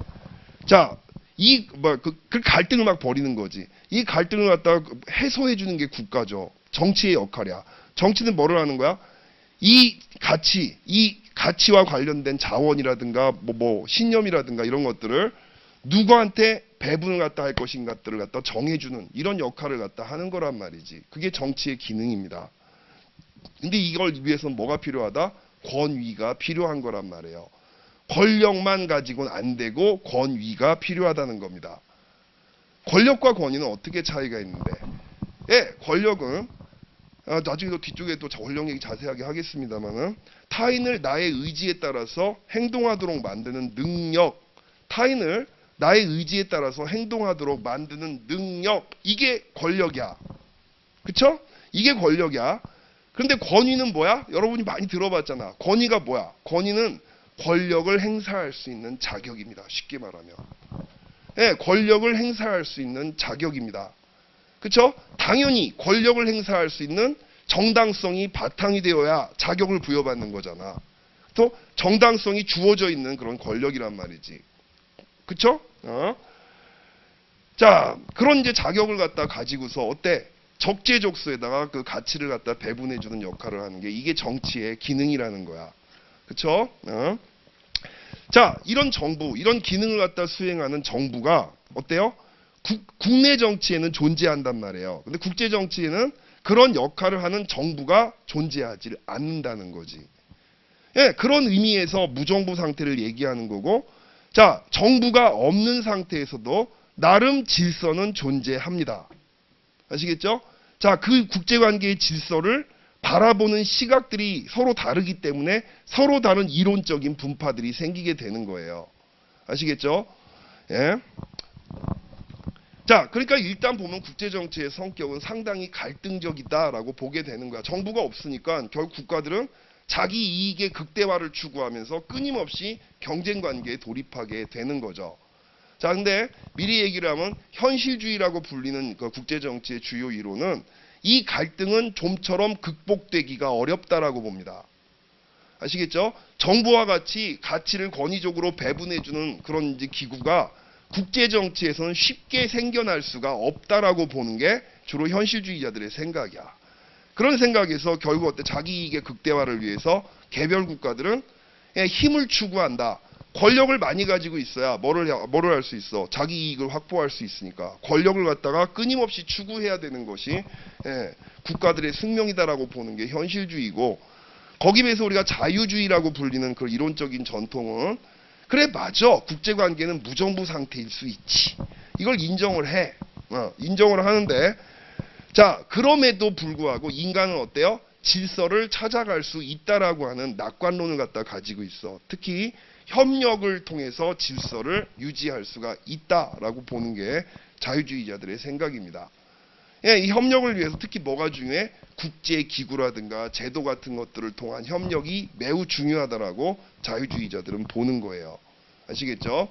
자, 그 갈등을 막 벌이는 거지. 이 갈등을 갖다가 해소해 주는 게 국가죠. 정치의 역할이야. 정치는 뭐를 하는 거야? 이 가치와 관련된 자원이라든가 신념이라든가 이런 것들을 누구한테 배분을 갖다 할 것인가들을 갖다 정해주는 이런 역할을 갖다 하는 거란 말이지. 그게 정치의 기능입니다. 근데 이걸 위해서는 뭐가 필요하다? 권위가 필요한 거란 말이에요. 권력만 가지고는 안 되고 권위가 필요하다는 겁니다. 권력과 권위는 어떻게 차이가 있는데? 예, 권력은 나중에 또 뒤쪽에 또 권력 얘기 자세하게 하겠습니다만은 타인을 나의 의지에 따라서 행동하도록 만드는 능력, 타인을 나의 의지에 따라서 행동하도록 만드는 능력, 이게 권력이야. 그쵸? 이게 권력이야. 그런데 권위는 뭐야? 여러분이 많이 들어봤잖아. 권위가 뭐야? 권위는 권력을 행사할 수 있는 자격입니다. 쉽게 말하면. 예, 권력을 행사할 수 있는 자격입니다. 그쵸? 당연히 권력을 행사할 수 있는 정당성이 바탕이 되어야 자격을 부여받는 거잖아. 또 정당성이 주어져 있는 그런 권력이란 말이지. 그쵸? 자, 그런 이제 자격을 갖다 가지고서 어때? 적재적소에다가 그 가치를 갖다 배분해주는 역할을 하는 게 이게 정치의 기능이라는 거야. 그쵸? 자, 이런 정부, 이런 기능을 갖다 수행하는 정부가 어때요? 국내 정치에는 존재한단 말이에요. 근데 국제 정치에는 그런 역할을 하는 정부가 존재하지 않는다는 거지. 예, 그런 의미에서 무정부 상태를 얘기하는 거고, 자, 정부가 없는 상태에서도 나름 질서는 존재합니다. 아시겠죠? 자, 그 국제관계의 질서를 바라보는 시각들이 서로 다르기 때문에 서로 다른 이론적인 분파들이 생기게 되는 거예요. 아시겠죠? 예. 자, 그러니까 일단 보면 국제정치의 성격은 상당히 갈등적이다라고 보게 되는 거야. 정부가 없으니까 결국 국가들은 자기 이익의 극대화를 추구하면서 끊임없이 경쟁관계에 돌입하게 되는 거죠. 자, 근데 미리 얘기를 하면 현실주의라고 불리는 그 국제정치의 주요 이론은 이 갈등은 좀처럼 극복되기가 어렵다라고 봅니다. 아시겠죠? 정부와 같이 가치를 권위적으로 배분해주는 그런 이제 기구가 국제정치에서는 쉽게 생겨날 수가 없다라고 보는 게 주로 현실주의자들의 생각이야. 그런 생각에서 결국 어때? 자기 이익의 극대화를 위해서 개별 국가들은 힘을 추구한다. 권력을 많이 가지고 있어야 뭐를 할 수 있어? 자기 이익을 확보할 수 있으니까. 권력을 갖다가 끊임없이 추구해야 되는 것이 국가들의 숙명이다라고 보는 게 현실주의고, 거기에 비해서 우리가 자유주의라고 불리는 그 이론적인 전통은 그래, 맞아. 국제관계는 무정부 상태일 수 있지. 이걸 인정을 해. 인정을 하는데, 자, 그럼에도 불구하고 인간은 어때요? 질서를 찾아갈 수 있다라고 하는 낙관론을 갖다 가지고 있어. 특히 협력을 통해서 질서를 유지할 수가 있다라고 보는 게 자유주의자들의 생각입니다. 예, 이 협력을 위해서 특히 뭐가 중요해? 국제기구라든가 제도 같은 것들을 통한 협력이 매우 중요하다라고 자유주의자들은 보는 거예요. 아시겠죠?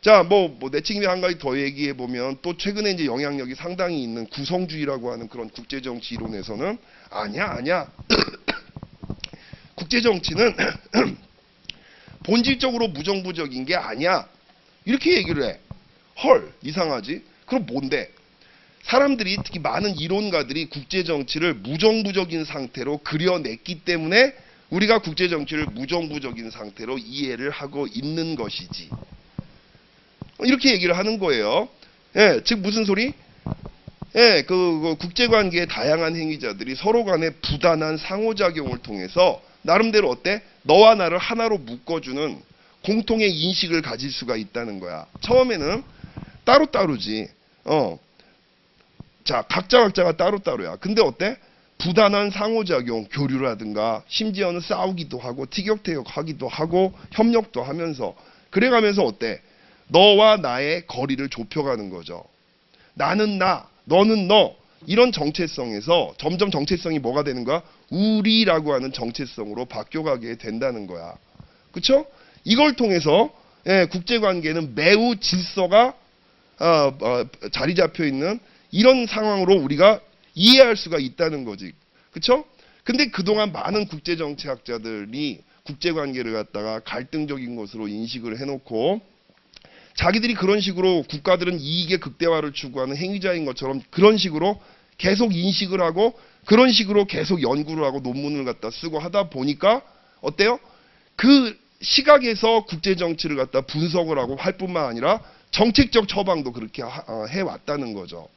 자, 내친김에 한 가지 더 얘기해 보면 또 최근에 이제 영향력이 상당히 있는 구성주의라고 하는 그런 국제정치 이론에서는 아니야. 국제정치는 본질적으로 무정부적인 게 아니야. 이렇게 얘기를 해. 헐, 이상하지? 그럼 뭔데? 사람들이, 특히 많은 이론가들이 국제정치를 무정부적인 상태로 그려냈기 때문에 우리가 국제정치를 무정부적인 상태로 이해를 하고 있는 것이지. 이렇게 얘기를 하는 거예요. 예, 즉 무슨 소리? 예, 그 국제관계의 다양한 행위자들이 서로 간의 부단한 상호작용을 통해서 나름대로 어때? 너와 나를 하나로 묶어주는 공통의 인식을 가질 수가 있다는 거야. 처음에는 따로따로지. 자, 각자가 따로따로야. 근데 어때? 부단한 상호작용, 교류라든가 심지어는 싸우기도 하고 티격태격하기도 하고 협력도 하면서 그래가면서 어때? 너와 나의 거리를 좁혀가는 거죠. 나는 나, 너는 너. 이런 정체성에서 점점 정체성이 뭐가 되는 거야? 우리라고 하는 정체성으로 바뀌어가게 된다는 거야. 그쵸? 이걸 통해서 국제관계는 매우 질서가 자리 잡혀 있는 이런 상황으로 우리가 이해할 수가 있다는 거지. 그쵸? 근데 그동안 많은 국제정치학자들이 국제관계를 갖다가 갈등적인 것으로 인식을 해놓고 자기들이 그런 식으로 국가들은 이익의 극대화를 추구하는 행위자인 것처럼 그런 식으로 계속 인식을 하고 그런 식으로 계속 연구를 하고 논문을 갖다 쓰고 하다 보니까 어때요? 그 시각에서 국제정치를 갖다 분석을 하고 할 뿐만 아니라 정책적 처방도 그렇게 해왔다는 거죠.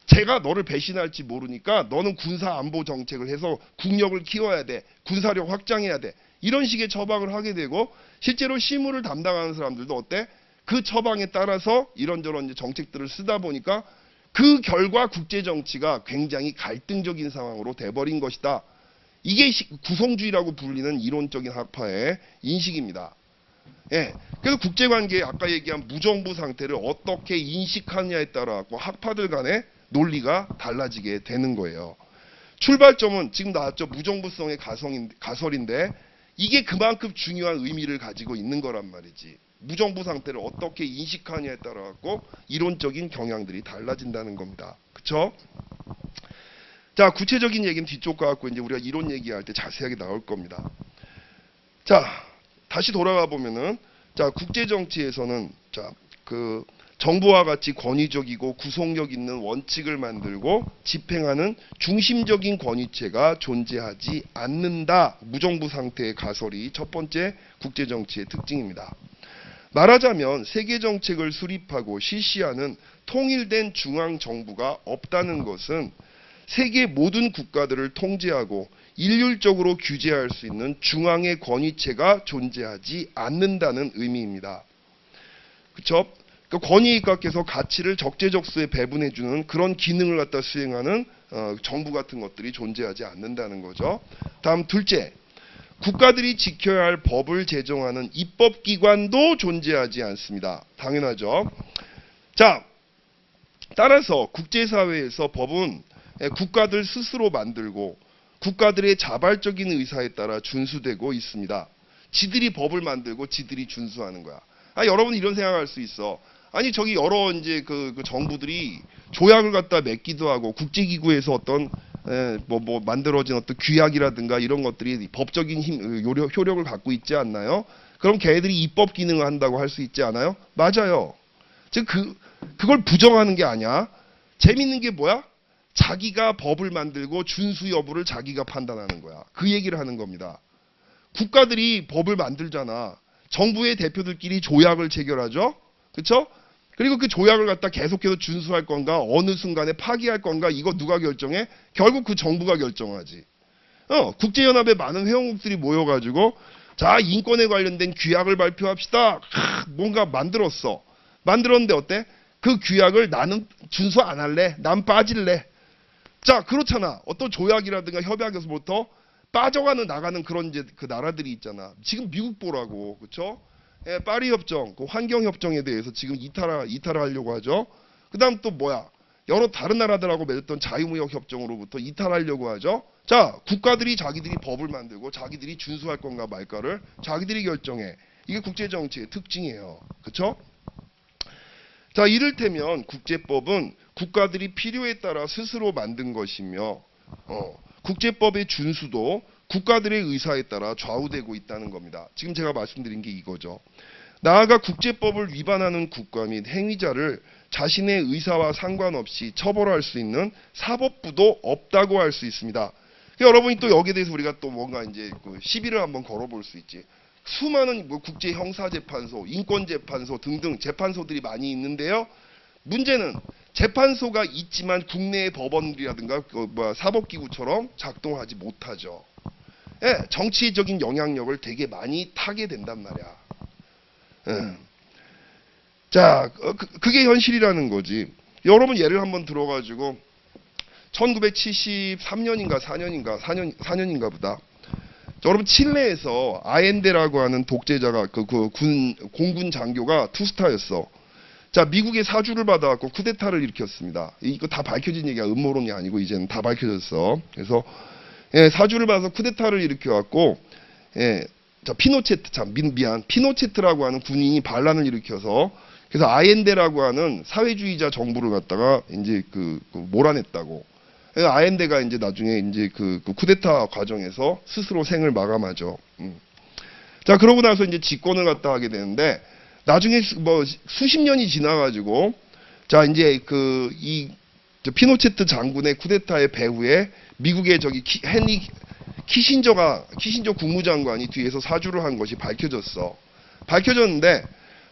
제가 너를 배신할지 모르니까 너는 군사 안보 정책을 해서 국력을 키워야 돼. 군사력 확장해야 돼. 이런 식의 처방을 하게 되고 실제로 실무를 담당하는 사람들도 어때? 그 처방에 따라서 이런저런 이제 정책들을 쓰다 보니까 그 결과 국제 정치가 굉장히 갈등적인 상황으로 돼버린 것이다. 이게 구성주의라고 불리는 이론적인 학파의 인식입니다. 예, 그래서 국제관계에 아까 얘기한 무정부 상태를 어떻게 인식하느냐에 따라 학파들 간의 논리가 달라지게 되는 거예요. 출발점은 지금 나왔죠. 무정부성의 가설인데 이게 그만큼 중요한 의미를 가지고 있는 거란 말이지. 무정부 상태를 어떻게 인식하느냐에 따라 갖고 이론적인 경향들이 달라진다는 겁니다. 그쵸? 자, 구체적인 얘기는 뒤쪽 가갖고 이제 우리가 이론 얘기할 때 자세하게 나올 겁니다. 자, 다시 돌아가 보면은 자, 국제 정치에서는 자, 그 정부와 같이 권위적이고 구속력 있는 원칙을 만들고 집행하는 중심적인 권위체가 존재하지 않는다. 무정부 상태의 가설이 첫 번째 국제 정치의 특징입니다. 말하자면 세계 정책을 수립하고 실시하는 통일된 중앙 정부가 없다는 것은 세계 모든 국가들을 통제하고 일률적으로 규제할 수 있는 중앙의 권위체가 존재하지 않는다는 의미입니다. 그렇죠? 그러니까 권위각께서 가치를 적재적소에 배분해주는 그런 기능을 갖다 수행하는 정부 같은 것들이 존재하지 않는다는 거죠. 다음 둘째, 국가들이 지켜야 할 법을 제정하는 입법기관도 존재하지 않습니다. 당연하죠. 자, 따라서 국제사회에서 법은 국가들 스스로 만들고 국가들의 자발적인 의사에 따라 준수되고 있습니다. 지들이 법을 만들고 지들이 준수하는 거야. 여러분 이런 생각할 수 있어. 아니 저기 여러 이제 그 정부들이 조약을 갖다 맺기도 하고 국제기구에서 어떤 뭐 만들어진 어떤 규약이라든가 이런 것들이 법적인 힘, 효력을 갖고 있지 않나요? 그럼 걔네들이 입법 기능을 한다고 할 수 있지 않아요? 맞아요. 즉 그걸 부정하는 게 아니야. 재밌는 게 뭐야? 자기가 법을 만들고 준수 여부를 자기가 판단하는 거야. 그 얘기를 하는 겁니다. 국가들이 법을 만들잖아. 정부의 대표들끼리 조약을 체결하죠. 그렇죠? 그리고 그 조약을 갖다 계속해서 준수할 건가 어느 순간에 파기할 건가 이거 누가 결정해? 결국 그 정부가 결정하지. 국제연합에 많은 회원국들이 모여가지고 자 인권에 관련된 규약을 발표합시다. 뭔가 만들었어. 만들었는데 어때? 그 규약을 나는 준수 안 할래. 난 빠질래. 자 그렇잖아. 어떤 조약이라든가 협약에서부터 빠져가는 나가는 그런 이제 그 나라들이 있잖아. 지금 미국 보라고. 그렇죠? 예, 파리 협정, 그 환경 협정에 대해서 지금 이탈하려고 하죠. 그다음 또 뭐야? 여러 다른 나라들하고 맺었던 자유무역 협정으로부터 이탈하려고 하죠. 자, 국가들이 자기들이 법을 만들고 자기들이 준수할 건가 말까를 자기들이 결정해. 이게 국제 정치의 특징이에요. 그렇죠? 자, 이를테면 국제법은 국가들이 필요에 따라 스스로 만든 것이며 국제법의 준수도 국가들의 의사에 따라 좌우되고 있다는 겁니다. 지금 제가 말씀드린 게 이거죠. 나아가 국제법을 위반하는 국가 및 행위자를 자신의 의사와 상관없이 처벌할 수 있는 사법부도 없다고 할 수 있습니다. 여러분이 또 여기에 대해서 우리가 또 뭔가 이제 시비를 한번 걸어볼 수 있지. 수많은 국제 형사재판소, 인권재판소 등등 재판소들이 많이 있는데요. 문제는 재판소가 있지만 국내의 법원이라든가 사법기구처럼 작동하지 못하죠. 예, 정치적인 영향력을 되게 많이 타게 된단 말이야. 자, 그게 현실이라는 거지. 여러분 예를 한번 들어가지고 1973년인가 4년인가 보다. 여러분 칠레에서 아엔데라고 하는 독재자가 공군 장교가 투스타였어. 자, 미국의 사주를 받아갖고 쿠데타를 일으켰습니다. 이거 다 밝혀진 얘기야. 음모론이 아니고 이제는 다 밝혀졌어. 그래서 예, 사주를 받아서 쿠데타를 일으켜갖고 예, 자 피노체트 피노체트라고 하는 군인이 반란을 일으켜서 그래서 아엔데라고 하는 사회주의자 정부를 갖다가 이제 몰아냈다고. 아엔데가 이제 나중에 이제 그 쿠데타 과정에서 스스로 생을 마감하죠. 자 그러고 나서 이제 집권을 갖다 하게 되는데 나중에 뭐 수십 년이 지나가지고 자 이제 이 피노체트 장군의 쿠데타의 배후에 미국의 저기 헨리 키신저 국무장관이 뒤에서 사주를 한 것이 밝혀졌어. 밝혀졌는데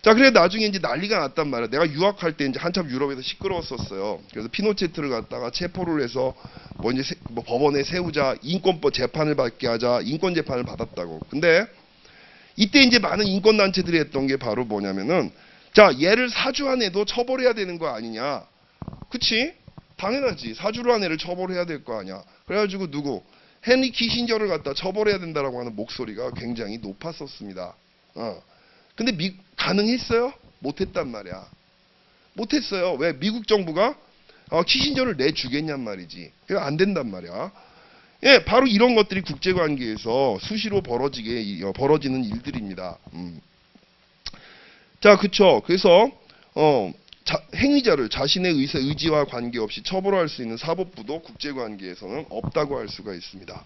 자, 그래 나중에 이제 난리가 났단 말이야. 내가 유학할 때 이제 한참 유럽에서 시끄러웠었어요. 그래서 피노체트를 갖다가 체포를 해서 뭐 이제 뭐 법원에 세우자, 인권법 재판을 받게 하자, 인권 재판을 받았다고. 근데 이때 이제 많은 인권 단체들이 했던 게 바로 뭐냐면은, 자, 얘를 사주한 애도 처벌해야 되는 거 아니냐? 그치? 당연하지. 사주를 한 애를 처벌해야 될 거 아니야. 그래가지고 누구? 헨리 키신저를 갖다 처벌해야 된다라고 하는 목소리가 굉장히 높았었습니다. 근데 가능했어요? 못했단 말이야. 못했어요. 왜? 미국 정부가 키신저를 내주겠냔 말이지. 그래서 안 된단 말이야. 예, 바로 이런 것들이 국제관계에서 수시로 벌어지는 일들입니다. 자, 그쵸. 그래서 행위자를 자신의 의지와 관계없이 처벌할 수 있는 사법부도 국제관계에서는 없다고 할 수가 있습니다.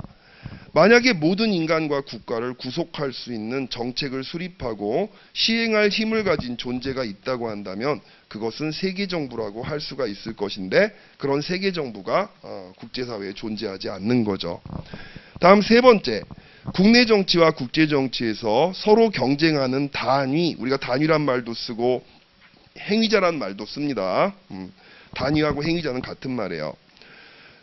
만약에 모든 인간과 국가를 구속할 수 있는 정책을 수립하고 시행할 힘을 가진 존재가 있다고 한다면 그것은 세계정부라고 할 수가 있을 것인데, 그런 세계정부가 국제사회에 존재하지 않는 거죠. 다음 세 번째, 국내 정치와 국제 정치에서 서로 경쟁하는 단위, 우리가 단위란 말도 쓰고 행위자란 말도 씁니다. 단위하고 행위자는 같은 말이에요.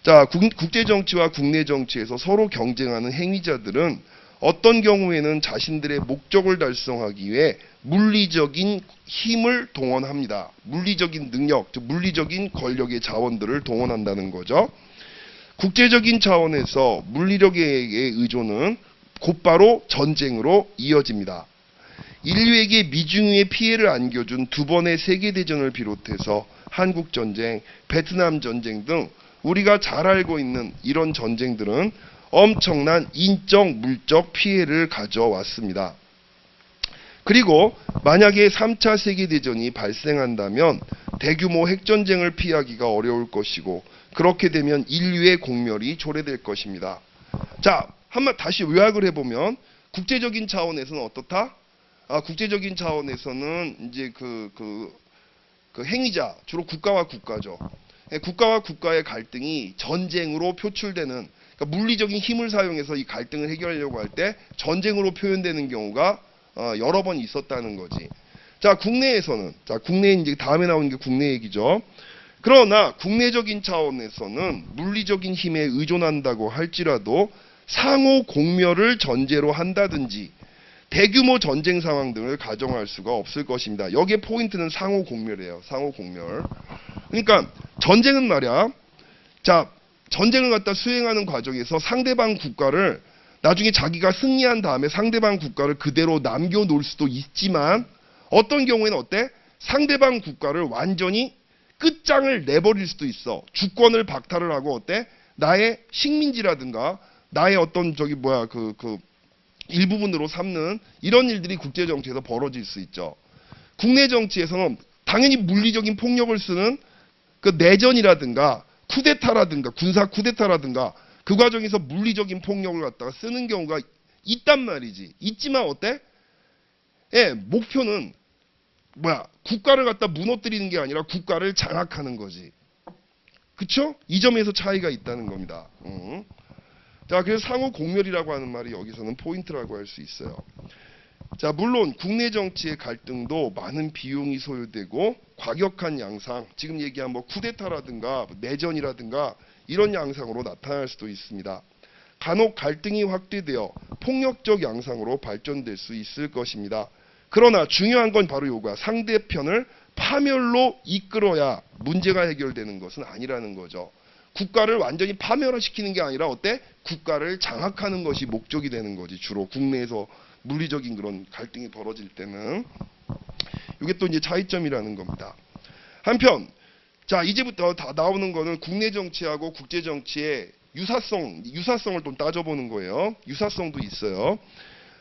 자, 국제 정치와 국내 정치에서 서로 경쟁하는 행위자들은 어떤 경우에는 자신들의 목적을 달성하기 위해 물리적인 힘을 동원합니다. 물리적인 능력, 즉 물리적인 권력의 자원들을 동원한다는 거죠. 국제적인 차원에서 물리력의 의존은 곧바로 전쟁으로 이어집니다. 인류에게 미중유의 피해를 안겨준 두 번의 세계대전을 비롯해서 한국전쟁, 베트남전쟁 등 우리가 잘 알고 있는 이런 전쟁들은 엄청난 인적, 물적 피해를 가져왔습니다. 그리고 만약에 3차 세계대전이 발생한다면 대규모 핵전쟁을 피하기가 어려울 것이고, 그렇게 되면 인류의 공멸이 초래될 것입니다. 자, 한번 다시 요약을 해보면, 국제적인 차원에서는 어떻다? 국제적인 차원에서는 이제 그 행위자, 주로 국가와 국가죠. 국가와 국가의 갈등이 전쟁으로 표출되는, 그러니까 물리적인 힘을 사용해서 이 갈등을 해결하려고 할 때 전쟁으로 표현되는 경우가 여러 번 있었다는 거지. 자, 국내에서는, 자, 국내 이제 다음에 나오는 게 국내 얘기죠. 그러나 국내적인 차원에서는 물리적인 힘에 의존한다고 할지라도 상호 공멸을 전제로 한다든지 대규모 전쟁 상황 등을 가정할 수가 없을 것입니다. 여기에 포인트는 상호 공멸이에요. 상호 공멸. 그러니까 전쟁은 말이야. 자, 전쟁을 갖다 수행하는 과정에서 상대방 국가를 나중에 자기가 승리한 다음에 상대방 국가를 그대로 남겨놓을 수도 있지만, 어떤 경우에는 어때? 상대방 국가를 완전히 끝장을 내버릴 수도 있어. 주권을 박탈을 하고 어때? 나의 식민지라든가 나의 어떤 일부분으로 삼는 이런 일들이 국제 정치에서 벌어질 수 있죠. 국내 정치에서는 당연히 물리적인 폭력을 쓰는 그 내전이라든가 쿠데타라든가 군사 쿠데타라든가 그 과정에서 물리적인 폭력을 갖다가 쓰는 경우가 있단 말이지. 있지만 어때? 예, 목표는 국가를 갖다 무너뜨리는 게 아니라 국가를 장악하는 거지. 그쵸? 이 점에서 차이가 있다는 겁니다. 자, 그래서 상호 공멸이라고 하는 말이 여기서는 포인트라고 할 수 있어요. 자, 물론 국내 정치의 갈등도 많은 비용이 소요되고 과격한 양상, 지금 얘기한 쿠데타라든가 내전이라든가 이런 양상으로 나타날 수도 있습니다. 간혹 갈등이 확대되어 폭력적 양상으로 발전될 수 있을 것입니다. 그러나 중요한 건 바로 요거야. 상대편을 파멸로 이끌어야 문제가 해결되는 것은 아니라는 거죠. 국가를 완전히 파멸화시키는 게 아니라 어때? 국가를 장악하는 것이 목적이 되는 거지. 주로 국내에서 물리적인 그런 갈등이 벌어질 때는. 이게 또 이제 차이점이라는 겁니다. 한편, 자, 이제부터 다 나오는 거는 국내 정치하고 국제 정치의 유사성을 좀 따져보는 거예요. 유사성도 있어요.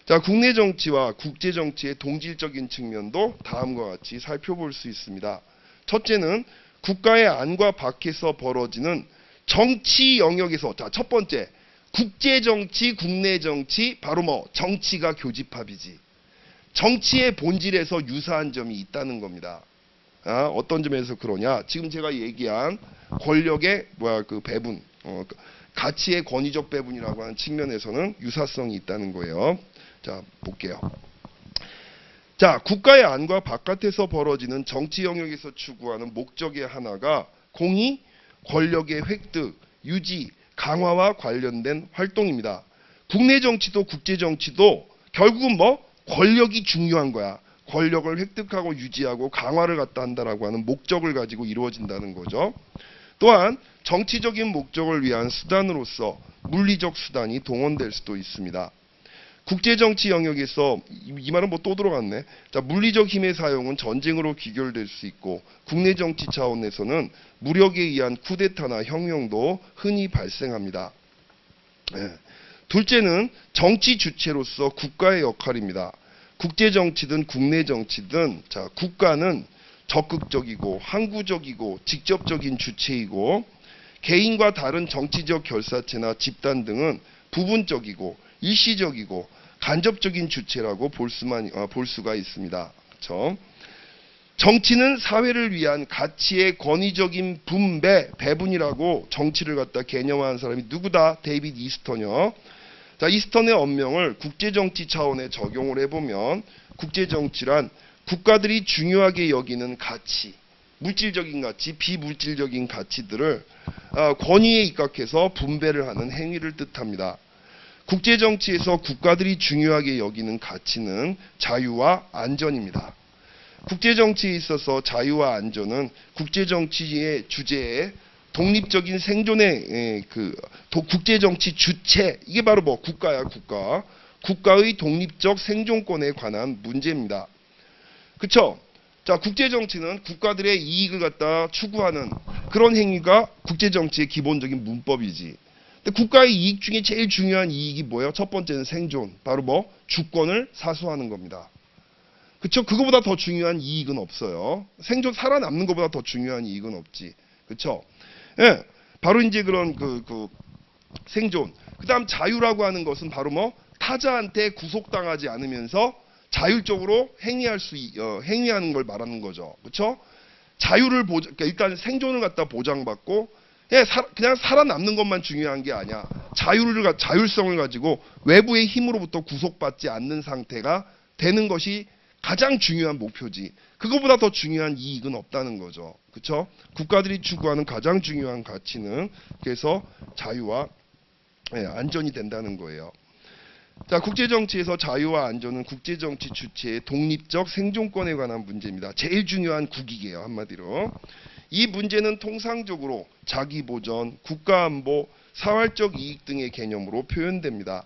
자, 국내 정치와 국제 정치의 동질적인 측면도 다음과 같이 살펴볼 수 있습니다. 첫째는 국가의 안과 밖에서 벌어지는 정치 영역에서, 자, 첫 번째, 국제 정치, 국내 정치, 바로 정치가 교집합이지. 정치의 본질에서 유사한 점이 있다는 겁니다. 어떤 점에서 그러냐? 지금 제가 얘기한 권력의 배분, 가치의 권위적 배분이라고 하는 측면에서는 유사성이 있다는 거예요. 자, 볼게요. 자, 국가의 안과 바깥에서 벌어지는 정치 영역에서 추구하는 목적의 하나가 공의, 권력의 획득, 유지, 강화와 관련된 활동입니다. 국내 정치도 국제 정치도 결국은 뭐 권력이 중요한 거야. 권력을 획득하고 유지하고 강화를 갖다 한다라고 하는 목적을 가지고 이루어진다는 거죠. 또한 정치적인 목적을 위한 수단으로서 물리적 수단이 동원될 수도 있습니다. 국제정치 영역에서 이 말은 뭐 또 들어갔네. 자, 물리적 힘의 사용은 전쟁으로 귀결될 수 있고 국내 정치 차원에서는 무력에 의한 쿠데타나 혁명도 흔히 발생합니다. 예. 둘째는 정치 주체로서 국가의 역할입니다. 국제 정치든 국내 정치든 자, 국가는 적극적이고 항구적이고 직접적인 주체이고 개인과 다른 정치적 결사체나 집단 등은 부분적이고 일시적이고 간접적인 주체라고 볼 수가 있습니다. 그렇죠? 정치는 사회를 위한 가치의 권위적인 배분이라고 정치를 갖다 개념화한 사람이 누구다? 데이빗 이스턴이요. 자, 이스턴의 언명을 국제정치 차원에 적용을 해보면 국제정치란 국가들이 중요하게 여기는 가치, 물질적인 가치, 비물질적인 가치들을 권위에 입각해서 분배를 하는 행위를 뜻합니다. 국제정치에서 국가들이 중요하게 여기는 가치는 자유와 안전입니다. 국제정치에 있어서 자유와 안전은 국제정치의 주제에 독립적인 생존의 국제정치 주체, 이게 바로 뭐 국가야, 국가. 국가의 독립적 생존권에 관한 문제입니다. 그쵸? 자, 국제정치는 국가들의 이익을 갖다 추구하는 그런 행위가 국제정치의 기본적인 문법이지. 근데 국가의 이익 중에 제일 중요한 이익이 뭐예요? 첫 번째는 생존. 바로 뭐? 주권을 사수하는 겁니다. 그쵸? 그거보다 더 중요한 이익은 없어요. 생존, 살아남는 것보다 더 중요한 이익은 없지. 그쵸? 예. 바로 이제 그런 생존. 그 다음 자유라고 하는 것은 바로 뭐? 타자한테 구속당하지 않으면서 자율적으로 행위하는 걸 말하는 거죠. 그쵸? 자유를 그러니까 일단 생존을 갖다 보장받고, 그냥 살아남는 것만 중요한 게 아니야. 자율성을 가지고 외부의 힘으로부터 구속받지 않는 상태가 되는 것이 가장 중요한 목표지. 그거보다 더 중요한 이익은 없다는 거죠. 그쵸? 국가들이 추구하는 가장 중요한 가치는 그래서 자유와 안전이 된다는 거예요. 자, 국제정치에서 자유와 안전은 국제정치 주체의 독립적 생존권에 관한 문제입니다. 제일 중요한 국익이에요, 한마디로. 이 문제는 통상적으로 자기보전, 국가안보, 사활적 이익 등의 개념으로 표현됩니다.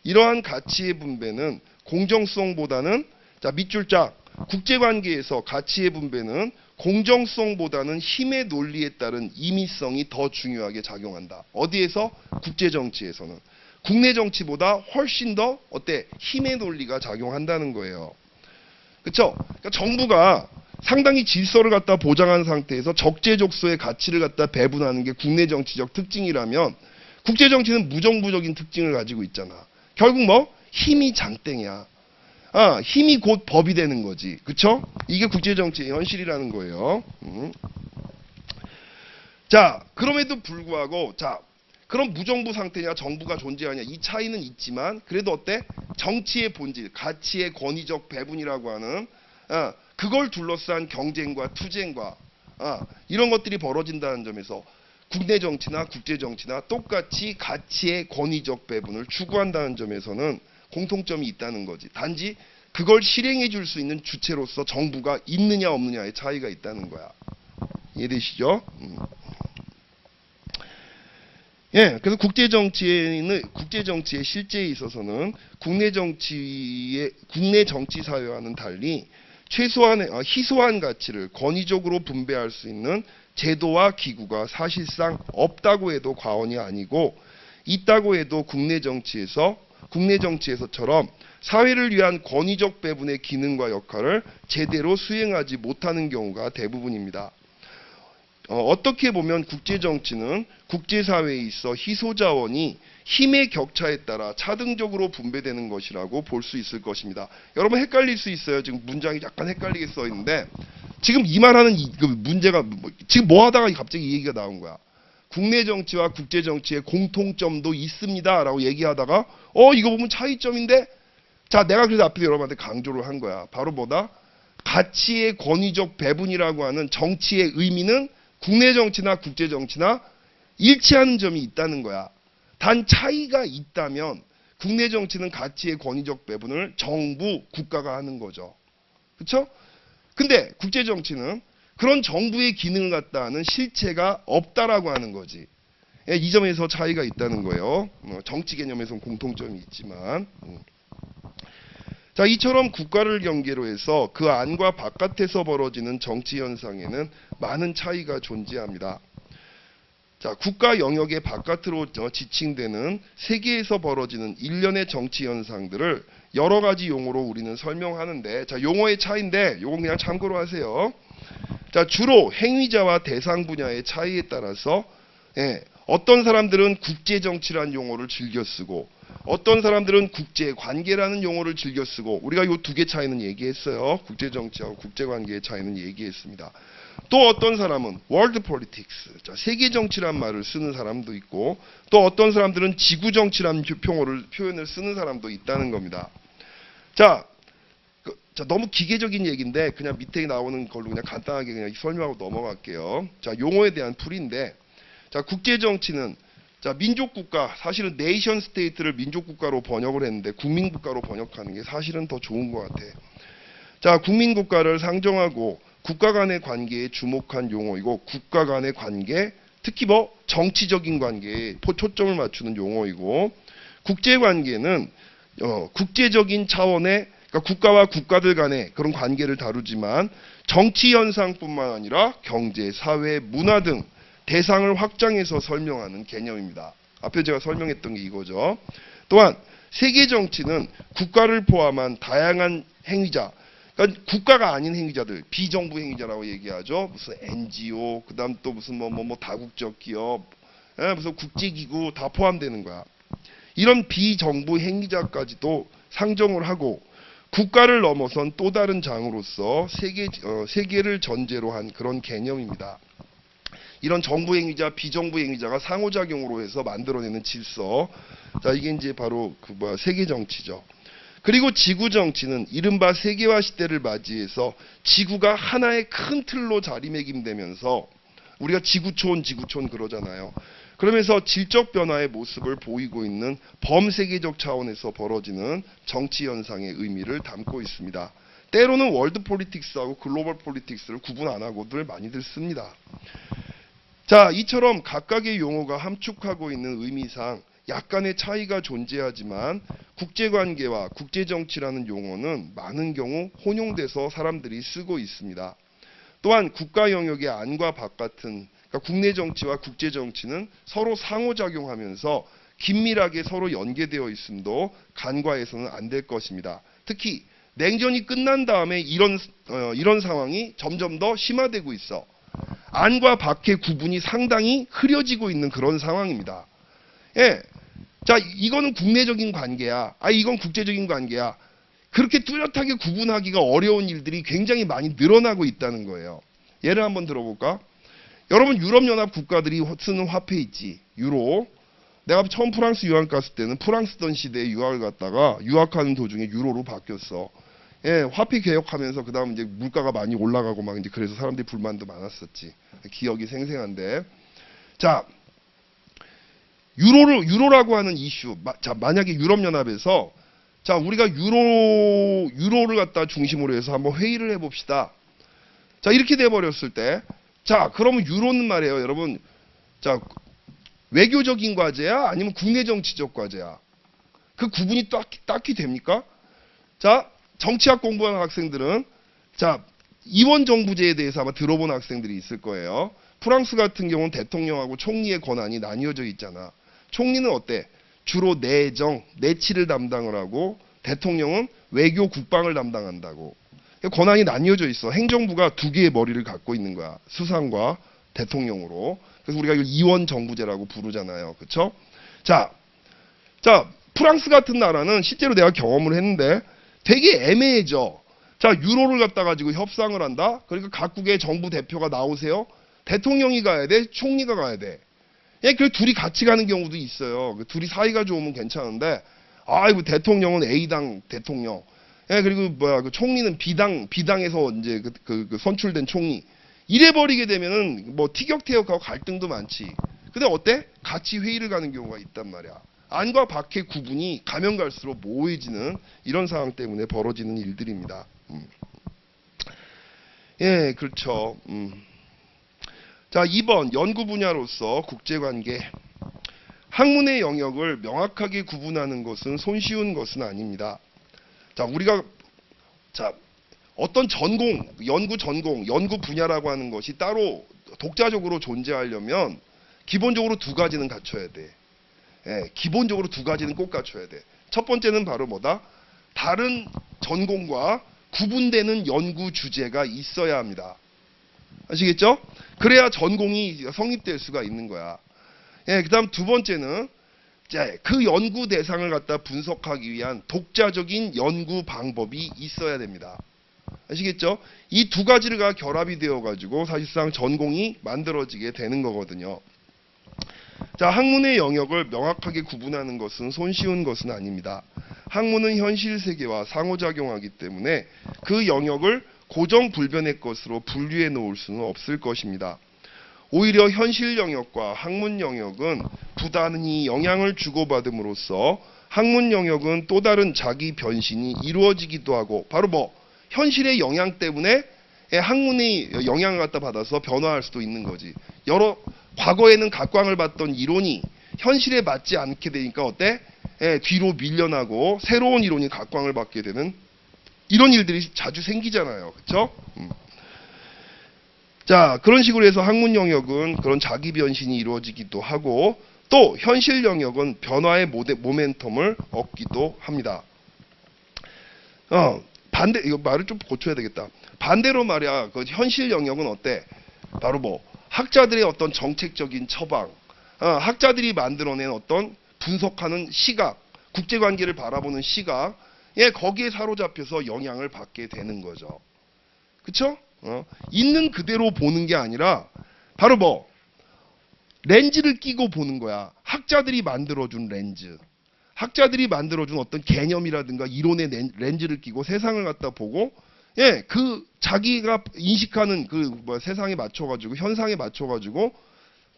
이러한 가치의 분배는 공정성보다는, 자, 밑줄 짝, 국제관계에서 가치의 분배는 공정성보다는 힘의 논리에 따른 임의성이 더 중요하게 작용한다. 어디에서? 국제정치에서는. 국내 정치보다 훨씬 더 힘의 논리가 작용한다는 거예요. 그렇죠? 그러니까 정부가 상당히 질서를 갖다 보장한 상태에서 적재적소의 가치를 갖다 배분하는 게 국내 정치적 특징이라면 국제 정치는 무정부적인 특징을 가지고 있잖아. 결국 뭐? 힘이 장땡이야. 힘이 곧 법이 되는 거지. 그렇죠? 이게 국제 정치의 현실이라는 거예요. 자, 그럼에도 불구하고 그럼 무정부 상태냐 정부가 존재하냐 이 차이는 있지만 그래도 정치의 본질, 가치의 권위적 배분이라고 하는 그걸 둘러싼 경쟁과 투쟁과 이런 것들이 벌어진다는 점에서 국내 정치나 국제 정치나 똑같이 가치의 권위적 배분을 추구한다는 점에서는 공통점이 있다는 거지. 단지 그걸 실행해 줄 수 있는 주체로서 정부가 있느냐 없느냐의 차이가 있다는 거야. 이해되시죠? 예, 그래서 국제 정치의 실제에 있어서는 국내 정치 사회와는 달리 최소한의 희소한 가치를 권위적으로 분배할 수 있는 제도와 기구가 사실상 없다고 해도 과언이 아니고 있다고 해도 국내 정치에서처럼 사회를 위한 권위적 배분의 기능과 역할을 제대로 수행하지 못하는 경우가 대부분입니다. 어떻게 보면 국제정치는 국제사회에 있어 희소자원이 힘의 격차에 따라 차등적으로 분배되는 것이라고 볼 수 있을 것입니다. 여러분 헷갈릴 수 있어요. 지금 문장이 약간 헷갈리게 써 있는데 지금 이 말하는 문제가 지금 뭐 하다가 갑자기 이 얘기가 나온 거야. 국내 정치와 국제 정치의 공통점도 있습니다 라고 얘기하다가 이거 보면 차이점인데 자, 내가 그래서 앞에서 여러분한테 강조를 한 거야. 바로 뭐다? 가치의 권위적 배분이라고 하는 정치의 의미는 국내 정치나 국제 정치나 일치하는 점이 있다는 거야. 단 차이가 있다면 국내 정치는 가치의 권위적 배분을 정부, 국가가 하는 거죠. 그렇죠? 근데 국제 정치는 그런 정부의 기능을 갖다 하는 실체가 없다라고 하는 거지. 예, 이 점에서 차이가 있다는 거예요. 정치 개념에서는 공통점이 있지만. 자, 이처럼 국가를 경계로 해서 그 안과 바깥에서 벌어지는 정치 현상에는 많은 차이가 존재합니다. 자, 국가 영역의 바깥으로 지칭되는 세계에서 벌어지는 일련의 정치 현상들을 여러 가지 용어로 우리는 설명하는데, 자, 용어의 차이인데 요건 그냥 참고로 하세요. 자, 주로 행위자와 대상 분야의 차이에 따라서 어떤 사람들은 국제 정치라는 용어를 즐겨 쓰고 어떤 사람들은 국제 관계라는 용어를 즐겨 쓰고, 우리가 이 두 개 차이는 얘기했어요. 국제 정치하고 국제 관계의 차이는 얘기했습니다. 또 어떤 사람은 월드 폴리틱스, 자, 세계 정치란 말을 쓰는 사람도 있고, 또 어떤 사람들은 지구 정치라는 표현을 쓰는 사람도 있다는 겁니다. 자, 너무 기계적인 얘기인데 그냥 밑에 나오는 걸로 그냥 간단하게 그냥 설명하고 넘어갈게요. 자, 용어에 대한 풀이인데, 자, 국제 정치는 자, 민족국가, 사실은 네이션 스테이트를 민족국가로 번역을 했는데 국민국가로 번역하는 게 사실은 더 좋은 것 같아. 자, 국민국가를 상정하고 국가 간의 관계에 주목한 용어이고, 국가 간의 관계, 특히 뭐 정치적인 관계에 초점을 맞추는 용어이고, 국제관계는 국제적인 차원의, 그러니까 국가와 국가들 간의 그런 관계를 다루지만 정치 현상뿐만 아니라 경제, 사회, 문화 등 대상을 확장해서 설명하는 개념입니다. 앞에 제가 설명했던 게 이거죠. 또한 세계 정치는 국가를 포함한 다양한 행위자, 그러니까 국가가 아닌 행위자들, 비정부 행위자라고 얘기하죠. 무슨 NGO, 그다음 또 무슨 뭐 다국적 기업, 무슨 국제기구 다 포함되는 거야. 이런 비정부 행위자까지도 상정을 하고 국가를 넘어선 또 다른 장으로서 세계를 전제로 한 그런 개념입니다. 이런 정부 행위자, 비정부 행위자가 상호작용으로 해서 만들어내는 질서. 자, 이게 이제 바로 세계 정치죠. 그리고 지구 정치는 이른바 세계화 시대를 맞이해서 지구가 하나의 큰 틀로 자리매김되면서, 우리가 지구촌 그러잖아요. 그러면서 질적 변화의 모습을 보이고 있는 범세계적 차원에서 벌어지는 정치 현상의 의미를 담고 있습니다. 때로는 월드 폴리틱스하고 글로벌 폴리틱스를 구분 안 하고들 많이들 씁니다. 자, 이처럼 각각의 용어가 함축하고 있는 의미상 약간의 차이가 존재하지만 국제관계와 국제정치라는 용어는 많은 경우 혼용돼서 사람들이 쓰고 있습니다. 또한 국가 영역의 안과 바깥은, 그러니까 국내 정치와 국제 정치는 서로 상호작용하면서 긴밀하게 서로 연계되어 있음도 간과해서는 안 될 것입니다. 특히 냉전이 끝난 다음에 이런 상황이 점점 더 심화되고 있어. 안과 밖의 구분이 상당히 흐려지고 있는 그런 상황입니다. 예. 자, 이거는 국내적인 관계야. 이건 국제적인 관계야. 그렇게 뚜렷하게 구분하기가 어려운 일들이 굉장히 많이 늘어나고 있다는 거예요. 예를 한번 들어볼까? 여러분, 유럽연합 국가들이 쓰는 화폐 있지, 유로. 내가 처음 프랑스 유학 갔을 때는 프랑스던 시대에 유학을 갔다가 유학하는 도중에 유로로 바뀌었어. 예, 화폐 개혁하면서 그 다음 이제 물가가 많이 올라가고 막 이제 그래서 사람들이 불만도 많았었지. 기억이 생생한데. 자, 유로라고 하는 이슈. 자, 만약에 유럽연합에서 자, 우리가 유로를 갖다 중심으로 해서 한번 회의를 해봅시다. 자, 이렇게 돼버렸을 때, 자, 그러면 유로는 말이에요, 여러분. 자, 외교적인 과제야? 아니면 국내 정치적 과제야? 그 구분이 딱히 됩니까? 자, 정치학 공부하는 학생들은, 자, 이원 정부제에 대해서 아마 들어본 학생들이 있을 거예요. 프랑스 같은 경우는 대통령하고 총리의 권한이 나뉘어져 있잖아. 총리는 어때? 주로 내정, 내치를 담당을 하고 대통령은 외교, 국방을 담당한다고. 권한이 나뉘어져 있어. 행정부가 두 개의 머리를 갖고 있는 거야. 수상과 대통령으로. 그래서 우리가 이걸 이원 정부제라고 부르잖아요. 그렇죠? 자, 프랑스 같은 나라는 실제로 내가 경험을 했는데 되게 애매해져. 자, 유로를 갖다 가지고 협상을 한다. 그러니까 각국의 정부 대표가 나오세요. 대통령이 가야 돼, 총리가 가야 돼. 예, 그 둘이 같이 가는 경우도 있어요. 둘이 사이가 좋으면 괜찮은데 아이고 대통령은 A당 대통령. 예, 그리고 뭐야 그 총리는 B당에서 이제 그 선출된 총리. 이래 버리게 되면은 뭐 티격태격하고 갈등도 많지. 근데 어때? 같이 회의를 가는 경우가 있단 말이야. 안과 밖의 구분이 가면 갈수록 모호해지는 이런 상황 때문에 벌어지는 일들입니다. 예, 그렇죠. 자, 2번 연구 분야로서 국제관계. 학문의 영역을 명확하게 구분하는 것은 손쉬운 것은 아닙니다. 자, 우리가 어떤 전공, 연구 분야라고 하는 것이 따로 독자적으로 존재하려면 기본적으로 두 가지는 갖춰야 돼. 예, 기본적으로 두 가지는 꼭 갖춰야 돼. 첫 번째는 바로 뭐다? 다른 전공과 구분되는 연구 주제가 있어야 합니다. 아시겠죠? 그래야 전공이 성립될 수가 있는 거야. 예, 그 다음 두 번째는 그 연구 대상을 갖다 분석하기 위한 독자적인 연구 방법이 있어야 됩니다. 아시겠죠? 이 두 가지가 결합이 되어 가지고 사실상 전공이 만들어지게 되는 거거든요. 자, 학문의 영역을 명확하게 구분하는 것은 손쉬운 것은 아닙니다. 학문은 현실 세계와 상호작용하기 때문에 그 영역을 고정불변의 것으로 분류해 놓을 수는 없을 것입니다. 오히려 현실 영역과 학문 영역은 부단히 영향을 주고받음으로써 학문 영역은 또 다른 자기 변신이 이루어지기도 하고, 바로 뭐 현실의 영향 때문에 학문의 영향을 갖다 받아서 변화할 수도 있는 거지. 과거에는 각광을 받던 이론이 현실에 맞지 않게 되니까 어때? 뒤로 밀려나고 새로운 이론이 각광을 받게 되는 이런 일들이 자주 생기잖아요. 그렇죠? 자, 그런 식으로 해서 학문 영역은 그런 자기 변신이 이루어지기도 하고, 또 현실 영역은 변화의 모멘텀을 얻기도 합니다. 이거 말을 좀 고쳐야 되겠다. 반대로 말이야, 그 현실 영역은 어때? 바로 뭐 학자들의 어떤 정책적인 처방, 학자들이 만들어낸 어떤 분석하는 시각, 국제관계를 바라보는 시각, 거기에 사로잡혀서 영향을 받게 되는 거죠. 그쵸? 있는 그대로 보는 게 아니라 바로 뭐 렌즈를 끼고 보는 거야. 학자들이 만들어준 렌즈, 학자들이 만들어준 어떤 개념이라든가 이론의 렌즈를 끼고 세상을 갖다 보고, 그 자기가 인식하는 세상에 맞춰가지고 현상에 맞춰가지고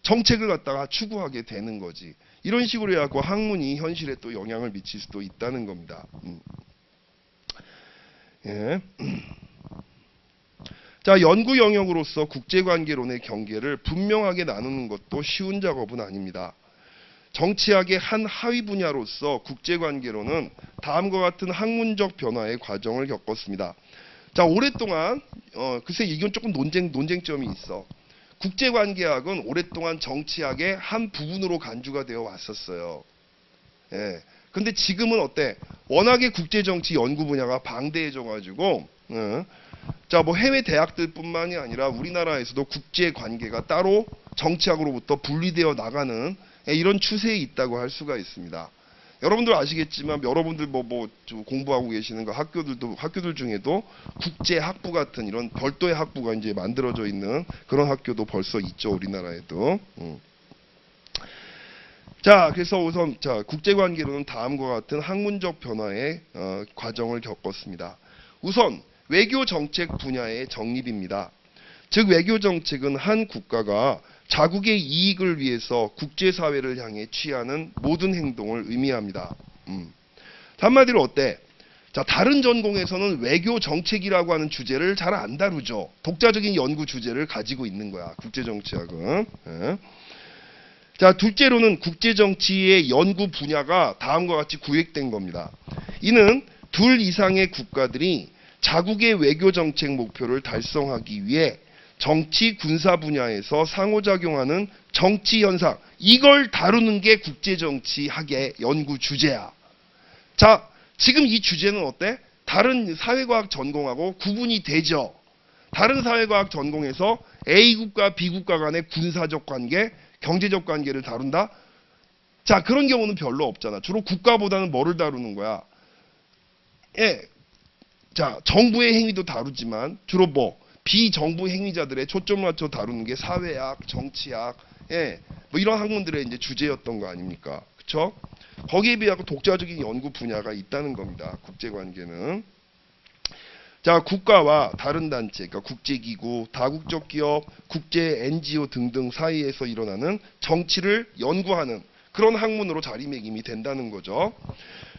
정책을 갖다가 추구하게 되는 거지. 이런 식으로 해갖고 학문이 현실에 또 영향을 미칠 수도 있다는 겁니다. 예. 자, 연구 영역으로서 국제관계론의 경계를 분명하게 나누는 것도 쉬운 작업은 아닙니다. 정치학의 한 하위 분야로서 국제관계론은 다음과 같은 학문적 변화의 과정을 겪었습니다. 자, 오랫동안 글쎄 이건 조금 논쟁점이 있어. 국제관계학은 오랫동안 정치학의 한 부분으로 간주가 되어 왔었어요. 예. 근데 지금은 어때? 워낙에 국제정치 연구 분야가 방대해져 가지고 자, 뭐 해외 대학들뿐만이 아니라 우리나라에서도 국제관계가 따로 정치학으로부터 분리되어 나가는 이런 추세에 있다고 할 수가 있습니다. 여러분들 아시겠지만 여러분들 공부하고 계시는 학교들 중에도 국제학부 같은 이런 별도의 학부가 이제 만들어져 있는 그런 학교도 벌써 있죠, 우리나라에도. 자, 그래서 우선 국제관계로는 다음과 같은 학문적 변화의 과정을 겪었습니다. 우선 외교 정책 분야의 정립입니다. 즉 외교 정책은 한 국가가 자국의 이익을 위해서 국제사회를 향해 취하는 모든 행동을 의미합니다. 한마디로 어때? 자, 다른 전공에서는 외교 정책이라고 하는 주제를 잘 안 다루죠. 독자적인 연구 주제를 가지고 있는 거야, 국제정치학은. 자, 둘째로는 국제정치의 연구 분야가 다음과 같이 구획된 겁니다. 이는 둘 이상의 국가들이 자국의 외교정책 목표를 달성하기 위해 정치, 군사 분야에서 상호작용하는 정치 현상, 이걸 다루는 게 국제정치학의 연구 주제야. 자, 지금 이 주제는 어때? 다른 사회과학 전공하고 구분이 되죠. 다른 사회과학 전공에서 A국가, B국가 간의 군사적 관계, 경제적 관계를 다룬다? 자, 그런 경우는 별로 없잖아. 주로 국가보다는 뭐를 다루는 거야? 자, 정부의 행위도 다루지만 주로 비정부 행위자들의 초점을 맞춰 다루는 게 사회학, 정치학, 예, 뭐 이런 학문들의 이제 주제였던 거 아닙니까? 그쵸? 거기에 비하여 독자적인 연구 분야가 있다는 겁니다. 국제관계는. 자, 국가와 다른 단체, 그러니까 국제기구, 다국적 기업, 국제 NGO 등등 사이에서 일어나는 정치를 연구하는 그런 학문으로 자리매김이 된다는 거죠.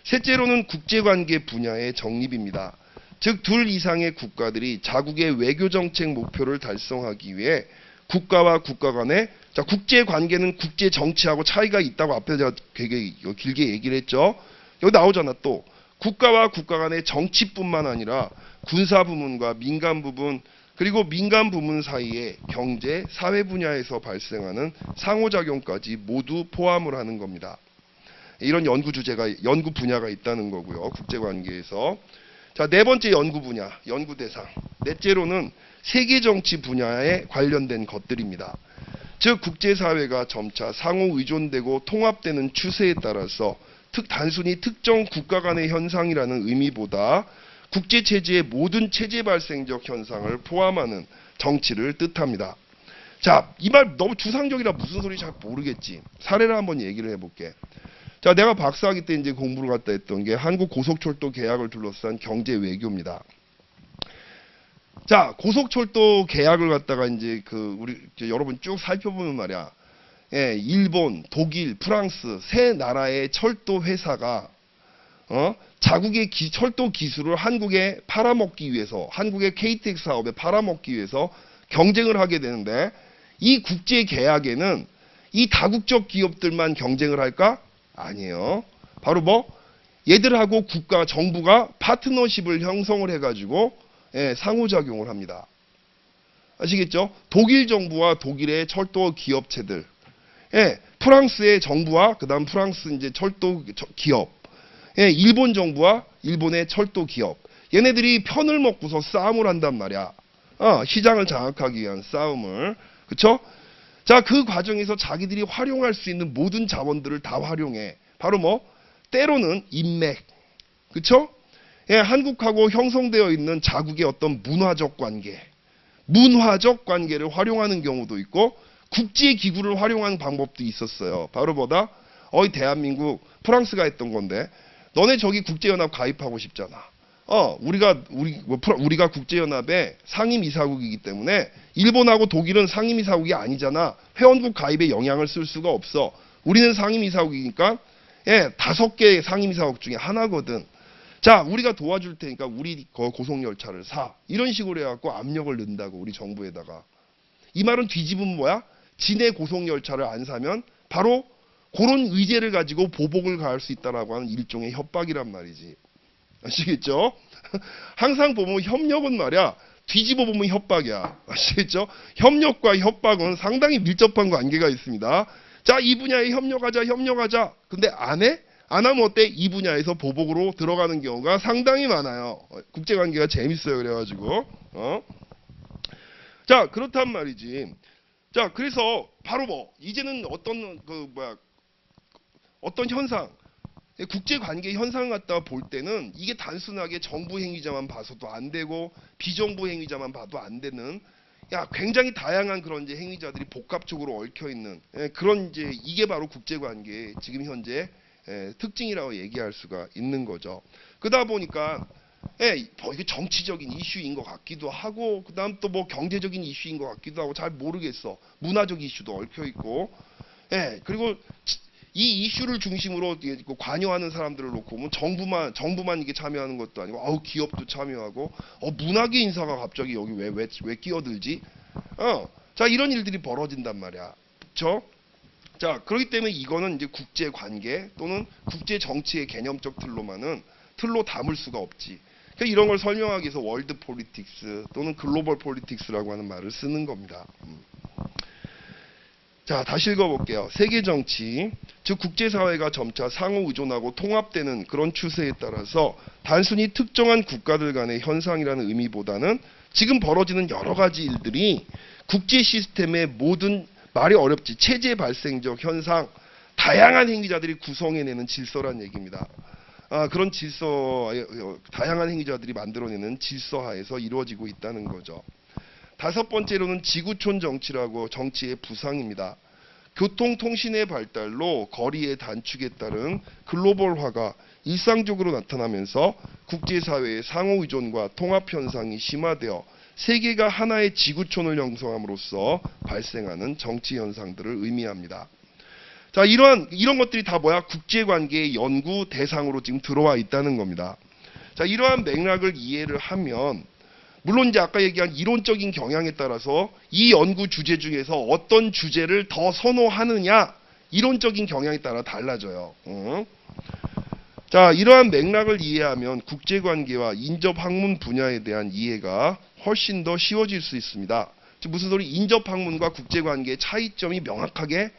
셋째로는 국제관계 분야의 정립입니다. 즉, 둘 이상의 국가들이 자국의 외교정책 목표를 달성하기 위해 국가와 국가 간의, 자, 국제관계는 국제정치하고 차이가 있다고 앞에 제가 되게 길게 얘기를 했죠. 여기 나오잖아. 또 국가와 국가 간의 정치뿐만 아니라 군사 부문과 민간 부문, 그리고 민간 부문 사이의 경제, 사회 분야에서 발생하는 상호작용까지 모두 포함을 하는 겁니다. 이런 연구 주제가, 연구 분야가 있다는 거고요. 국제관계에서. 자, 네 번째 연구 분야, 연구 대상. 넷째로는 세계 정치 분야에 관련된 것들입니다. 즉, 국제사회가 점차 상호 의존되고 통합되는 추세에 따라서 단순히 특정 국가 간의 현상이라는 의미보다 국제체제의 모든 체제 발생적 현상을 포함하는 정치를 뜻합니다. 자, 이 말 너무 추상적이라 무슨 소리인지 잘 모르겠지. 사례를 한번 얘기를 해볼게. 자, 내가 박사학위 때 이제 공부를 갖다 했던 게 한국 고속철도 계약을 둘러싼 경제 외교입니다. 자, 고속철도 계약을 갖다가 이제 우리 여러분 쭉 살펴보면 말이야. 예, 일본, 독일, 프랑스 세 나라의 철도 회사가 자국의 철도 기술을 한국에 팔아먹기 위해서, 한국의 KTX 사업에 팔아먹기 위해서 경쟁을 하게 되는데, 이 국제 계약에는 이 다국적 기업들만 경쟁을 할까? 아니에요. 바로 뭐 얘들하고 국가, 정부가 파트너십을 형성을 해가지고 상호작용을 합니다. 아시겠죠? 독일 정부와 독일의 철도 기업체들, 프랑스의 정부와 그다음 프랑스 이제 철도 기업, 일본 정부와 일본의 철도 기업, 얘네들이 편을 먹고서 싸움을 한단 말이야. 시장을 장악하기 위한 싸움을. 그쵸? 자, 그 과정에서 자기들이 활용할 수 있는 모든 자원들을 다 활용해. 바로 뭐 때로는 인맥, 그쵸? 한국하고 형성되어 있는 자국의 어떤 문화적 관계를 활용하는 경우도 있고, 국제기구를 활용하는 방법도 있었어요. 바로 뭐다? 대한민국, 프랑스가 했던 건데, 너네 저기 국제연합 가입하고 싶잖아. 우리가 국제연합의 상임이사국이기 때문에 일본하고 독일은 상임이사국이 아니잖아. 회원국 가입에 영향을 쓸 수가 없어. 우리는 상임이사국이니까 5개의 상임이사국 중에 하나거든. 자, 우리가 도와줄 테니까 우리 고속열차를 사. 이런 식으로 해갖고 압력을 넣는다고, 우리 정부에다가. 이 말은 뒤집으면 뭐야? 진해 고속열차를 안 사면 바로 그런 의제를 가지고 보복을 가할 수 있다라고 하는 일종의 협박이란 말이지. 아시겠죠? 항상 보면 협력은 말이야, 뒤집어 보면 협박이야. 아시겠죠? 협력과 협박은 상당히 밀접한 관계가 있습니다. 자, 이 분야에 협력하자. 근데 안 해? 안 하면 어때? 이 분야에서 보복으로 들어가는 경우가 상당히 많아요. 국제관계가 재밌어요. 그래가지고. 자, 그렇단 말이지. 자, 그래서 바로 뭐 이제는 어떤 현상, 국제관계 현상 갖다 볼 때는 이게 단순하게 정부 행위자만 봐서도 안 되고 비정부 행위자만 봐도 안 되는, 굉장히 다양한 그런 이제 행위자들이 복합적으로 얽혀 있는 그런 이제, 이게 바로 국제관계의 지금 현재 특징이라고 얘기할 수가 있는 거죠. 그러다 보니까 이게 정치적인 이슈인 것 같기도 하고, 그다음 또 뭐 경제적인 이슈인 것 같기도 하고, 잘 모르겠어. 문화적 이슈도 얽혀 있고, 그리고 이 이슈를 중심으로 관여하는 사람들을 놓고 보면 정부만 이게 참여하는 것도 아니고, 기업도 참여하고, 문화계 인사가 갑자기 여기 왜 끼어들지? 자, 이런 일들이 벌어진단 말이야. 그렇죠? 자, 그렇기 때문에 이거는 이제 국제 관계 또는 국제 정치의 개념적 틀로 담을 수가 없지. 그러니까 이런 걸 설명하기 위해서 월드 폴리틱스 또는 글로벌 폴리틱스라고 하는 말을 쓰는 겁니다. 자, 다시 읽어볼게요. 세계 정치, 즉 국제사회가 점차 상호 의존하고 통합되는 그런 추세에 따라서 단순히 특정한 국가들 간의 현상이라는 의미보다는 지금 벌어지는 여러 가지 일들이 국제 시스템의 모든, 말이 어렵지, 체제 발생적 현상, 다양한 행위자들이 구성해내는 질서란 얘기입니다. 그런 질서, 다양한 행위자들이 만들어내는 질서하에서 이루어지고 있다는 거죠. 다섯 번째로는 지구촌 정치라고, 정치의 부상입니다. 교통통신의 발달로 거리의 단축에 따른 글로벌화가 일상적으로 나타나면서 국제사회의 상호의존과 통합현상이 심화되어 세계가 하나의 지구촌을 형성함으로써 발생하는 정치현상들을 의미합니다. 자, 이런 것들이 다 뭐야? 국제관계의 연구 대상으로 지금 들어와 있다는 겁니다. 자, 이러한 맥락을 이해를 하면 물론 이제 아까 얘기한 이론적인 경향에 따라서 이 연구 주제 중에서 어떤 주제를 더 선호하느냐 이론적인 경향에 따라 달라져요. 자, 이러한 맥락을 이해하면 국제관계와 인접학문 분야에 대한 이해가 훨씬 더 쉬워질 수 있습니다. 즉 무슨 소리? 인접학문과 국제관계의 차이점이 명확하게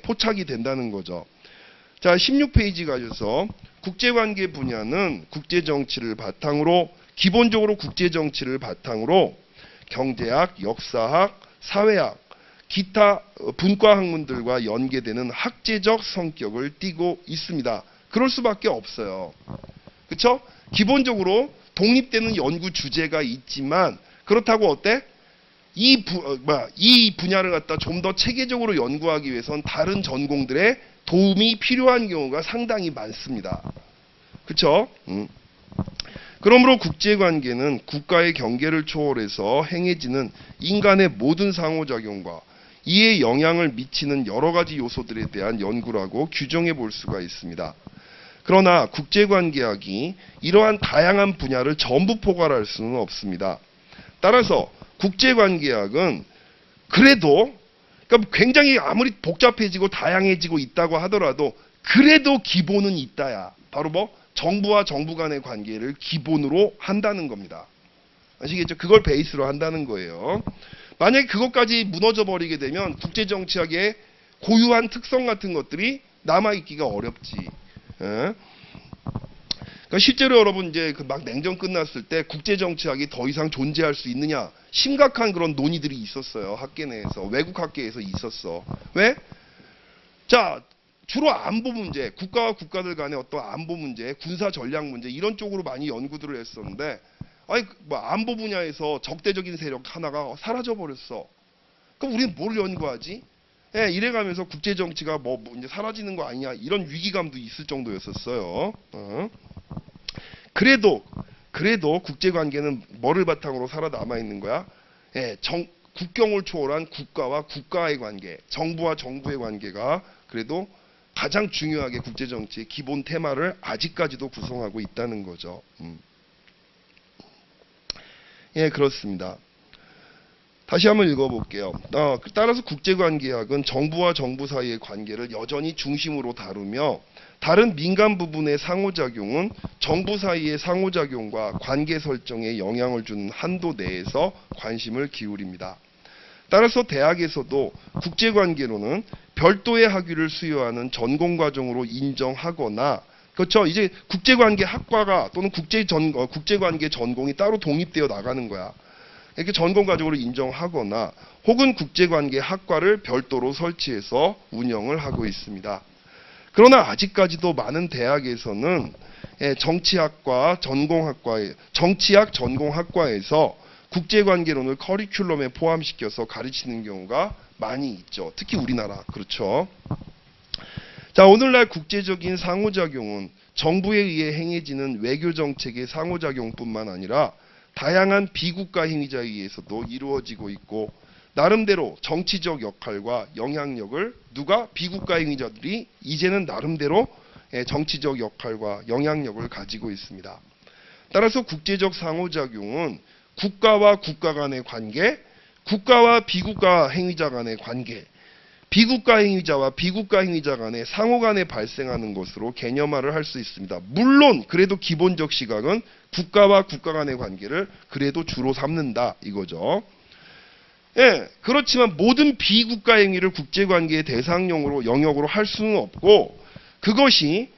포착이 된다는 거죠. 자, 16페이지 가셔서 국제관계 분야는 국제정치를 바탕으로 기본적으로 국제정치를 바탕으로 경제학, 역사학, 사회학, 기타 분과학문들과 연계되는 학제적 성격을 띠고 있습니다. 그럴 수밖에 없어요. 그렇죠? 기본적으로 독립되는 연구 주제가 있지만 그렇다고 어때? 이 분야를 갖다 좀 더 체계적으로 연구하기 위해선 다른 전공들의 도움이 필요한 경우가 상당히 많습니다. 그렇죠? 그러므로 국제관계는 국가의 경계를 초월해서 행해지는 인간의 모든 상호작용과 이에 영향을 미치는 여러 가지 요소들에 대한 연구라고 규정해 볼 수가 있습니다. 그러나 국제관계학이 이러한 다양한 분야를 전부 포괄할 수는 없습니다. 따라서 국제관계학은 그래도 그러니까 굉장히 아무리 복잡해지고 다양해지고 있다고 하더라도 그래도 기본은 있다야. 바로 뭐? 정부와 정부 간의 관계를 기본으로 한다는 겁니다. 아시겠죠? 그걸 베이스로 한다는 거예요. 만약에 그것까지 무너져 버리게 되면 국제정치학의 고유한 특성 같은 것들이 남아있기가 어렵지. 그러니까 실제로 여러분 이제 막 냉전 끝났을 때 국제정치학이 더 이상 존재할 수 있느냐 심각한 그런 논의들이 있었어요. 학계 내에서 외국 학계에서 있었어. 왜? 자, 주로 안보 문제, 국가와 국가들 간의 어떤 안보 문제, 군사 전략 문제 이런 쪽으로 많이 연구들을 했었는데, 아니 뭐 안보 분야에서 적대적인 세력 하나가 사라져 버렸어. 그럼 우리는 뭘 연구하지? 예, 이래가면서 국제 정치가 뭐 이제 사라지는 거 아니냐 이런 위기감도 있을 정도였었어요. 그래도 국제 관계는 뭐를 바탕으로 살아남아 있는 거야? 예, 국경을 초월한 국가와 국가의 관계, 정부와 정부의 관계가 그래도 가장 중요하게 국제정치의 기본 테마를 아직까지도 구성하고 있다는 거죠. 예, 그렇습니다. 다시 한번 읽어볼게요. 따라서 국제관계학은 정부와 정부 사이의 관계를 여전히 중심으로 다루며 다른 민간 부분의 상호작용은 정부 사이의 상호작용과 관계 설정에 영향을 주는 한도 내에서 관심을 기울입니다. 따라서 대학에서도 국제관계론은 별도의 학위를 수여하는 전공과정으로 인정하거나 그렇죠. 이제 국제관계 학과가 또는 국제관계 전공이 따로 독립되어 나가는 거야. 이렇게 전공과정으로 인정하거나 혹은 국제관계 학과를 별도로 설치해서 운영을 하고 있습니다. 그러나 아직까지도 많은 대학에서는 정치학 전공학과에서 국제관계론을 커리큘럼에 포함시켜서 가르치는 경우가 많이 있죠. 특히 우리나라. 그렇죠. 자, 오늘날 국제적인 상호작용은 정부에 의해 행해지는 외교정책의 상호작용뿐만 아니라 다양한 비국가 행위자에 의해서도 이루어지고 있고 나름대로 정치적 역할과 영향력을 비국가 행위자들이 이제는 나름대로 정치적 역할과 영향력을 가지고 있습니다. 따라서 국제적 상호작용은 국가와 국가 간의 관계, 국가와 비국가 행위자 간의 관계, 비국가 행위자와 비국가 행위자 간의 상호 간에 발생하는 것으로 개념화를 할 수 있습니다. 물론 그래도 기본적 시각은 국가와 국가 간의 관계를 그래도 주로 삼는다 이거죠. 예, 그렇지만 모든 비국가 행위를 국제관계의 대상용으로 영역으로 할 수는 없고 그것이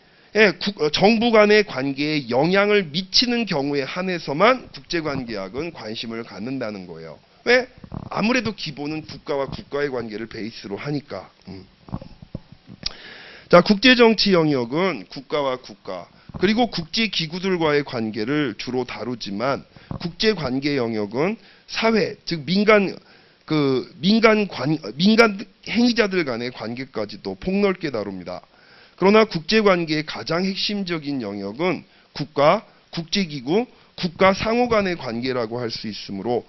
정부 간의 관계에 영향을 미치는 경우에 한해서만 국제관계학은 관심을 갖는다는 거예요. 왜? 아무래도 기본은 국가와 국가의 관계를 베이스로 하니까. 자, 국제정치 영역은 국가와 국가 그리고 국제기구들과의 관계를 주로 다루지만 국제관계 영역은 사회, 즉 민간 그 민간 행위자들 간의 관계까지도 폭넓게 다룹니다. 그러나 국제관계의 가장 핵심적인 영역은 국가, 국제기구, 국가 상호 간의 관계라고 할 수 있으므로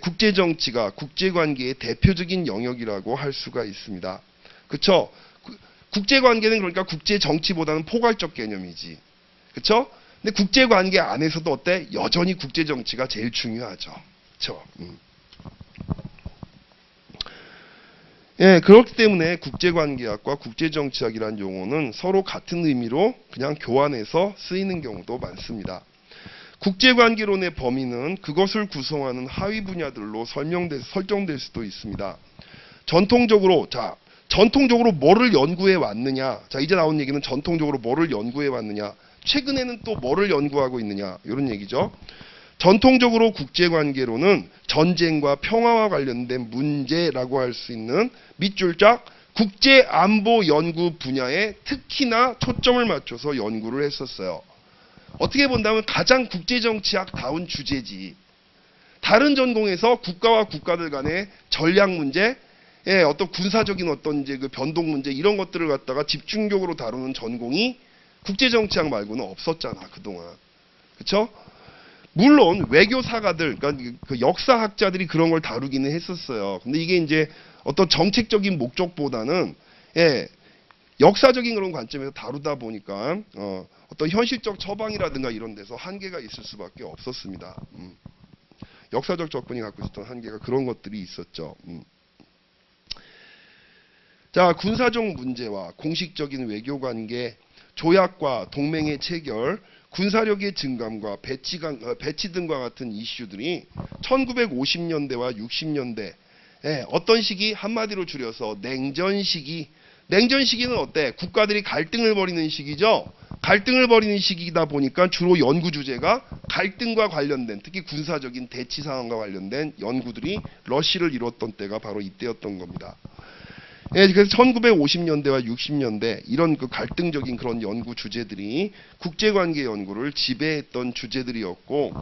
국제정치가 국제관계의 대표적인 영역이라고 할 수가 있습니다. 그쵸? 국제관계는 그러니까 국제정치보다는 포괄적 개념이지. 그쵸? 근데 국제관계 안에서도 어때? 여전히 국제정치가 제일 중요하죠. 그쵸? 예, 그렇기 때문에 국제관계학과 국제정치학이라는 용어는 서로 같은 의미로 그냥 교환해서 쓰이는 경우도 많습니다. 국제관계론의 범위는 그것을 구성하는 하위 분야들로 설정될 수도 있습니다. 전통적으로 뭐를 연구해 왔느냐. 자, 이제 나온 얘기는 전통적으로 뭐를 연구해 왔느냐. 최근에는 또 뭐를 연구하고 있느냐. 이런 얘기죠. 전통적으로 국제관계론은 전쟁과 평화와 관련된 문제라고 할 수 있는 밑줄짝 국제안보 연구 분야에 특히나 초점을 맞춰서 연구를 했었어요. 어떻게 본다면 가장 국제정치학다운 주제지. 다른 전공에서 국가와 국가들 간의 전략 문제, 어떤 군사적인 어떤 이제 그 변동 문제 이런 것들을 갖다가 집중적으로 다루는 전공이 국제정치학 말고는 없었잖아 그동안. 그렇죠? 물론 외교사가들, 그러니까 그 역사학자들이 그런 걸 다루기는 했었어요. 근데 이게 이제 어떤 정책적인 목적보다는 역사적인 그런 관점에서 다루다 보니까 어떤 현실적 처방이라든가 이런 데서 한계가 있을 수밖에 없었습니다. 역사적 접근이 갖고 있었던 한계가 그런 것들이 있었죠. 자, 군사적 문제와 공식적인 외교관계, 조약과 동맹의 체결, 군사력의 증감과 배치 등과 같은 이슈들이 1950년대와 60년대 어떤 시기? 한마디로 줄여서 냉전 시기. 냉전 시기는 어때? 국가들이 갈등을 벌이는 시기죠. 갈등을 벌이는 시기이다 보니까 주로 연구 주제가 갈등과 관련된 특히 군사적인 대치 상황과 관련된 연구들이 러쉬를 이뤘던 때가 바로 이때였던 겁니다. 그래서 1950년대와 60년대 이런 그 갈등적인 그런 연구 주제들이 국제관계 연구를 지배했던 주제들이었고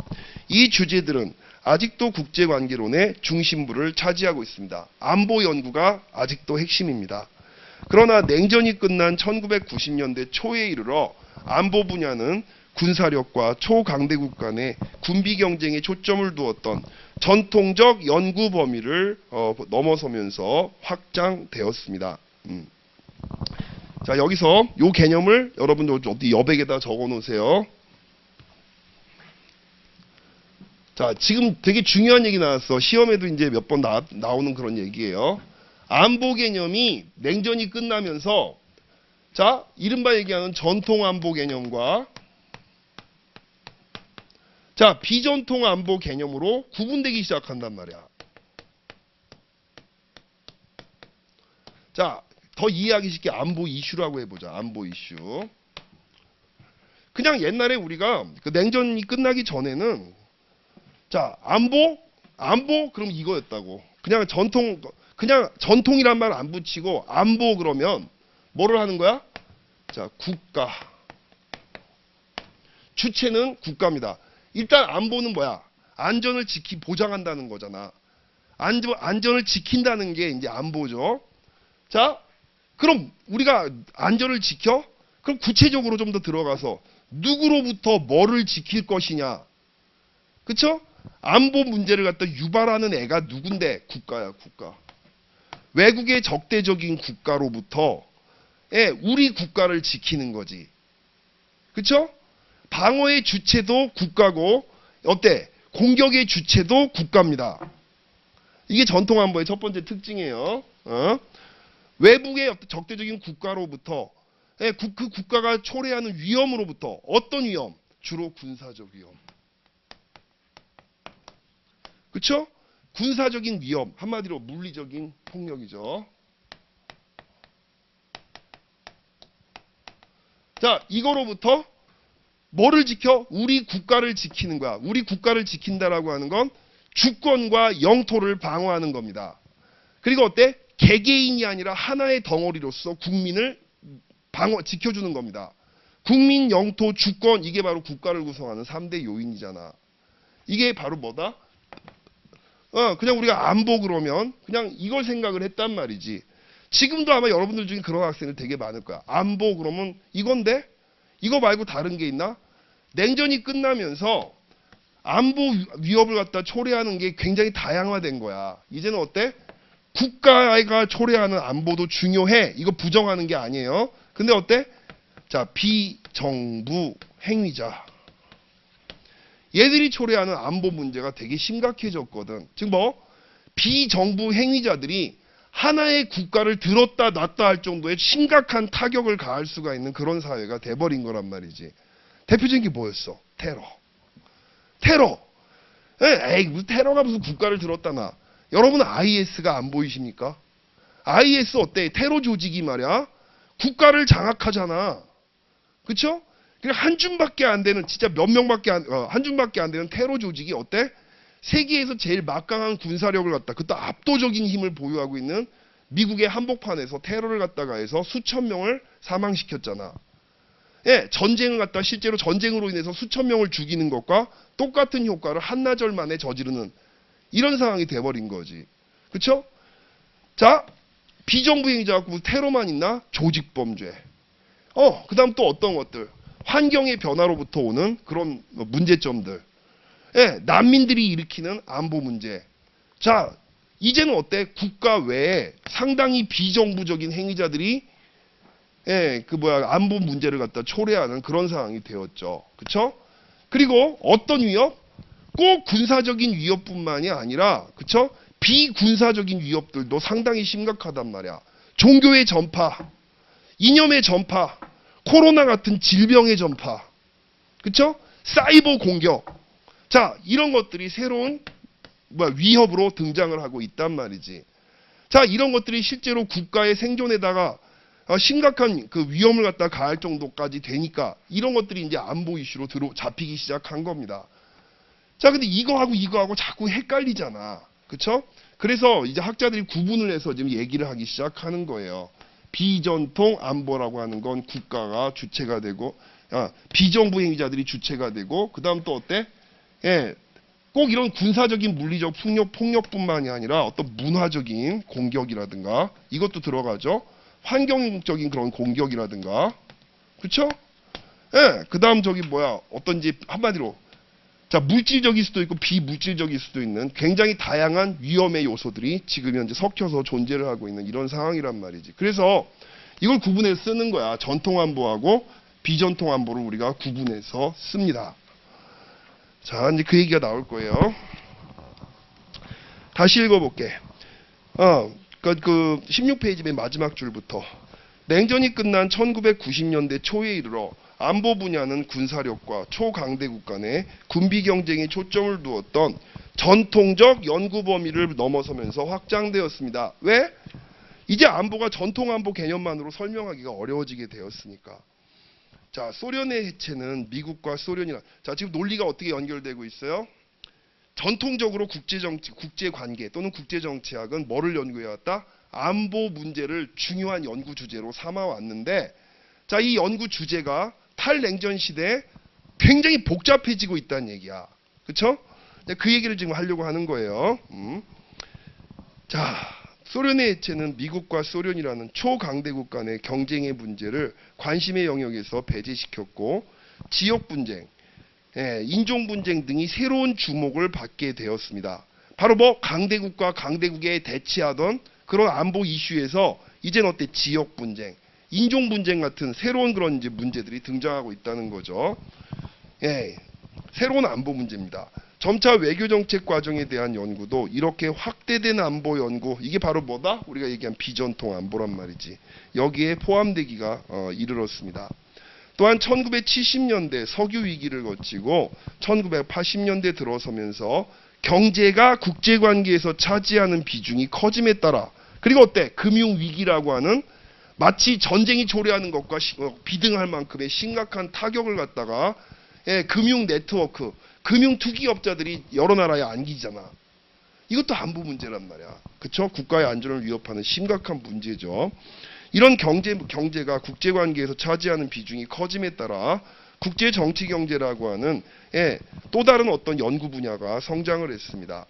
이 주제들은 아직도 국제관계론의 중심부를 차지하고 있습니다. 안보 연구가 아직도 핵심입니다. 그러나 냉전이 끝난 1990년대 초에 이르러 안보 분야는 군사력과 초강대국 간의 군비 경쟁에 초점을 두었던 전통적 연구 범위를 넘어서면서 확장되었습니다. 자, 여기서 이 개념을 여러분들 어디 여백에다 적어 놓으세요. 자, 지금 되게 중요한 얘기 나왔어. 시험에도 이제 몇 번 나오는 그런 얘기예요. 안보 개념이 냉전이 끝나면서 자, 이른바 얘기하는 전통 안보 개념과 자, 비전통 안보 개념으로 구분되기 시작한단 말이야. 자, 더 이해하기 쉽게 안보 이슈라고 해보자. 안보 이슈. 그냥 옛날에 우리가 그 냉전이 끝나기 전에는 자, 안보 그럼 이거였다고. 그냥 전통이란 말 안 붙이고 안보 그러면 뭐를 하는 거야? 자, 국가. 주체는 국가입니다. 일단 안보는 뭐야? 안전을 보장한다는 거잖아. 안전을 지킨다는 게 이제 안보죠. 자, 그럼 우리가 안전을 지켜? 그럼 구체적으로 좀 더 들어가서 누구로부터 뭐를 지킬 것이냐? 그쵸? 안보 문제를 갖다 유발하는 애가 누군데? 국가야, 국가. 외국의 적대적인 국가로부터 우리 국가를 지키는 거지. 그쵸? 방어의 주체도 국가고 어때? 공격의 주체도 국가입니다. 이게 전통 안보의 첫 번째 특징이에요. 외국의 적대적인 국가로부터 그 국가가 초래하는 위험으로부터 어떤 위험? 주로 군사적 위험. 그렇죠? 군사적인 위험, 한마디로 물리적인 폭력이죠. 자, 이거로부터 뭐를 지켜? 우리 국가를 지키는 거야. 우리 국가를 지킨다라고 하는 건 주권과 영토를 방어하는 겁니다. 그리고 어때? 개개인이 아니라 하나의 덩어리로서 국민을 지켜주는 겁니다. 국민, 영토, 주권, 이게 바로 국가를 구성하는 3대 요인이잖아. 이게 바로 뭐다? 그냥 우리가 안보 그러면 그냥 이걸 생각을 했단 말이지. 지금도 아마 여러분들 중에 그런 학생들 되게 많을 거야. 안보 그러면 이건데? 이거 말고 다른 게 있나? 냉전이 끝나면서 안보 위협을 갖다 초래하는 게 굉장히 다양화된 거야. 이제는 어때? 국가가 초래하는 안보도 중요해. 이거 부정하는 게 아니에요. 근데 어때? 자, 비정부 행위자. 얘들이 초래하는 안보 문제가 되게 심각해졌거든. 즉 뭐? 비정부 행위자들이 하나의 국가를 들었다 놨다 할 정도의 심각한 타격을 가할 수가 있는 그런 사회가 돼버린 거란 말이지. 대표적인 게 뭐였어? 테러. 에이, 무슨 테러가 무슨 국가를 들었다 놔. 여러분 IS가 안 보이십니까? IS 어때? 테러 조직이 말이야. 국가를 장악하잖아. 그쵸? 그냥 한 줌밖에 안 되는, 진짜 몇 명밖에 한 줌밖에 안 되는 테러 조직이 어때? 세계에서 제일 막강한 군사력을 갖다, 그것도 압도적인 힘을 보유하고 있는 미국의 한복판에서 테러를 갖다가 해서 수천 명을 사망시켰잖아. 예, 전쟁을 갖다 실제로 전쟁으로 인해서 수천 명을 죽이는 것과 똑같은 효과를 한나절 만에 저지르는 이런 상황이 돼버린 거지. 그쵸? 자, 비정부 행위자가 무슨 테러만 있나? 조직범죄. 그 다음 또 어떤 것들. 환경의 변화로부터 오는 그런 문제점들. 예, 난민들이 일으키는 안보 문제. 자, 이제는 어때? 국가 외에 상당히 비정부적인 행위자들이 안보 문제를 갖다 초래하는 그런 상황이 되었죠. 그쵸? 그리고 어떤 위협? 꼭 군사적인 위협뿐만이 아니라, 그쵸? 비군사적인 위협들도 상당히 심각하단 말이야. 종교의 전파, 이념의 전파, 코로나 같은 질병의 전파, 그쵸? 사이버 공격. 자, 이런 것들이 새로운 위협으로 등장을 하고 있단 말이지. 자, 이런 것들이 실제로 국가의 생존에다가 심각한 그 위험을 갖다 가할 정도까지 되니까 이런 것들이 이제 안보 이슈로 잡히기 시작한 겁니다. 자, 근데 이거하고 자꾸 헷갈리잖아. 그쵸? 그래서 이제 학자들이 구분을 해서 지금 얘기를 하기 시작하는 거예요. 비전통 안보라고 하는 건 국가가 주체가 되고, 비정부 행위자들이 주체가 되고, 그 다음 또 어때? 예, 꼭 이런 군사적인 물리적 폭력뿐만이 아니라 어떤 문화적인 공격이라든가 이것도 들어가죠. 환경적인 그런 공격이라든가, 그쵸? 예, 그 다음 어떤지 한마디로, 자, 물질적일 수도 있고 비물질적일 수도 있는 굉장히 다양한 위험의 요소들이 지금 현재 섞여서 존재를 하고 있는 이런 상황이란 말이지. 그래서 이걸 구분해서 쓰는 거야. 전통 안보하고 비전통 안보를 우리가 구분해서 씁니다. 자, 이제 그 얘기가 나올 거예요. 다시 읽어볼게. 그 16페이지 맨 마지막 줄부터. 냉전이 끝난 1990년대 초에 이르러 안보 분야는 군사력과 초강대국 간의 군비 경쟁에 초점을 두었던 전통적 연구 범위를 넘어서면서 확장되었습니다. 왜? 이제 안보가 전통 안보 개념만으로 설명하기가 어려워지게 되었으니까. 자, 소련의 해체는 미국과 소련이라. 자, 지금 논리가 어떻게 연결되고 있어요? 전통적으로 국제관계 또는 국제정치학은 뭐를 연구해왔다? 안보 문제를 중요한 연구 주제로 삼아왔는데, 자, 이 연구 주제가 탈냉전 시대에 굉장히 복잡해지고 있다는 얘기야. 그쵸? 그 얘기를 지금 하려고 하는 거예요. 자, 소련의 해체는 미국과 소련이라는 초강대국 간의 경쟁의 문제를 관심의 영역에서 배제시켰고, 지역 분쟁, 인종 분쟁 등이 새로운 주목을 받게 되었습니다. 바로 강대국과 강대국에 대치하던 그런 안보 이슈에서 이제는 어때? 지역 분쟁, 인종 분쟁 같은 새로운 그런 이제 문제들이 등장하고 있다는 거죠. 새로운 안보 문제입니다. 점차 외교정책 과정에 대한 연구도 이렇게 확대된 안보 연구, 이게 바로 뭐다? 우리가 얘기한 비전통 안보란 말이지. 여기에 포함되기가 이르렀습니다. 또한 1970년대 석유 위기를 거치고 1980년대 들어서면서 경제가 국제관계에서 차지하는 비중이 커짐에 따라, 그리고 어때? 금융위기라고 하는 마치 전쟁이 초래하는 것과 비등할 만큼의 심각한 타격을 갖다가 금융 네트워크, 금융 투기업자들이 여러 나라에 안기잖아. 이것도 안보 문제란 말이야. 그쵸? 국가의 안전을 위협하는 심각한 문제죠. 이런 경제가 국제관계에서 차지하는 비중이 커짐에 따라 국제정치경제라고 하는 또 다른 어떤 연구 분야가 성장을 했습니다.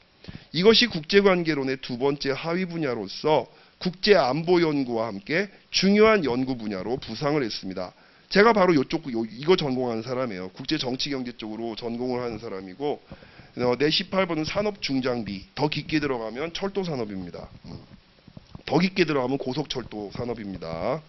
이것이 국제관계론의 두 번째 하위 분야로서 국제안보 연구와 함께 중요한 연구 분야로 부상을 했습니다. 제가 바로 이거 전공하는 사람이에요. 국제정치경제 쪽으로 전공을 하는 사람이고, 내 18번은 산업중장비, 더 깊게 들어가면 철도산업입니다. 더 깊게 들어가면 고속철도 산업입니다.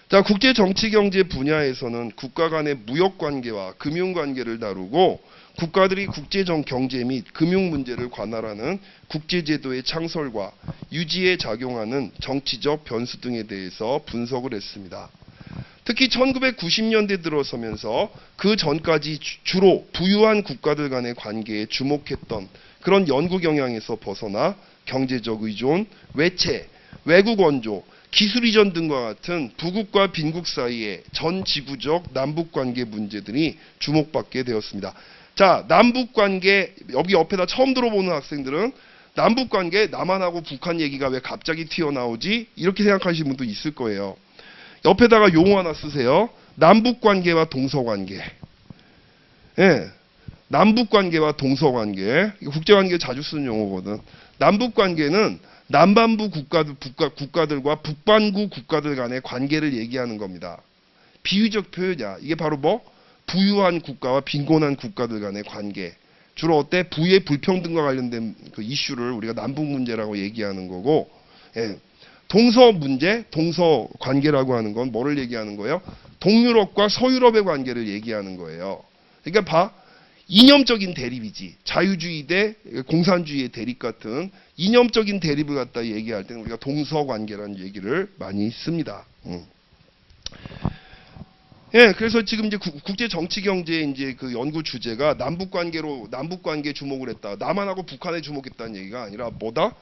자, 국제정치경제 분야에서는 국가 간의 무역관계와 금융관계를 다루고, 국가들이 국제경제 및 금융 문제를 관할하는 국제제도의 창설과 유지에 작용하는 정치적 변수 등에 대해서 분석을 했습니다. 특히 1990년대 들어서면서 그 전까지 주로 부유한 국가들 간의 관계에 주목했던 그런 연구 경향에서 벗어나 경제적 의존, 외채, 외국 원조, 기술 이전 등과 같은 부국과 빈국 사이의 전 지구적 남북관계 문제들이 주목받게 되었습니다. 자, 남북관계, 여기 옆에다 처음 들어보는 학생들은 남북관계, 남한하고 북한 얘기가 왜 갑자기 튀어나오지? 이렇게 생각하시는 분도 있을 거예요. 옆에다가 용어 하나 쓰세요. 남북관계와 동서관계. 예, 남북관계와 동서관계. 국제관계 자주 쓰는 용어거든. 남북관계는 남반부 국가들과 북반구 국가들 간의 관계를 얘기하는 겁니다. 비유적 표현이야. 이게 바로 뭐? 부유한 국가와 빈곤한 국가들 간의 관계. 주로 어때? 부의 불평등과 관련된 그 이슈를 우리가 남북 문제라고 얘기하는 거고, 예. 동서 문제, 동서 관계라고 하는 건 뭐를 얘기하는 거예요? 동유럽과 서유럽의 관계를 얘기하는 거예요. 그러니까 봐. 이념적인 대립이지. 자유주의 대 공산주의의 대립 같은 이념적인 대립을 갖다 얘기할 때는 우리가 동서관계라는 얘기를 많이 씁니다. 예, 그래서 지금 이제 국제 정치 경제의 이제 그 연구 주제가 남북관계 주목을 했다. 남한하고 북한에 주목했다는 얘기가 아니라 뭐다?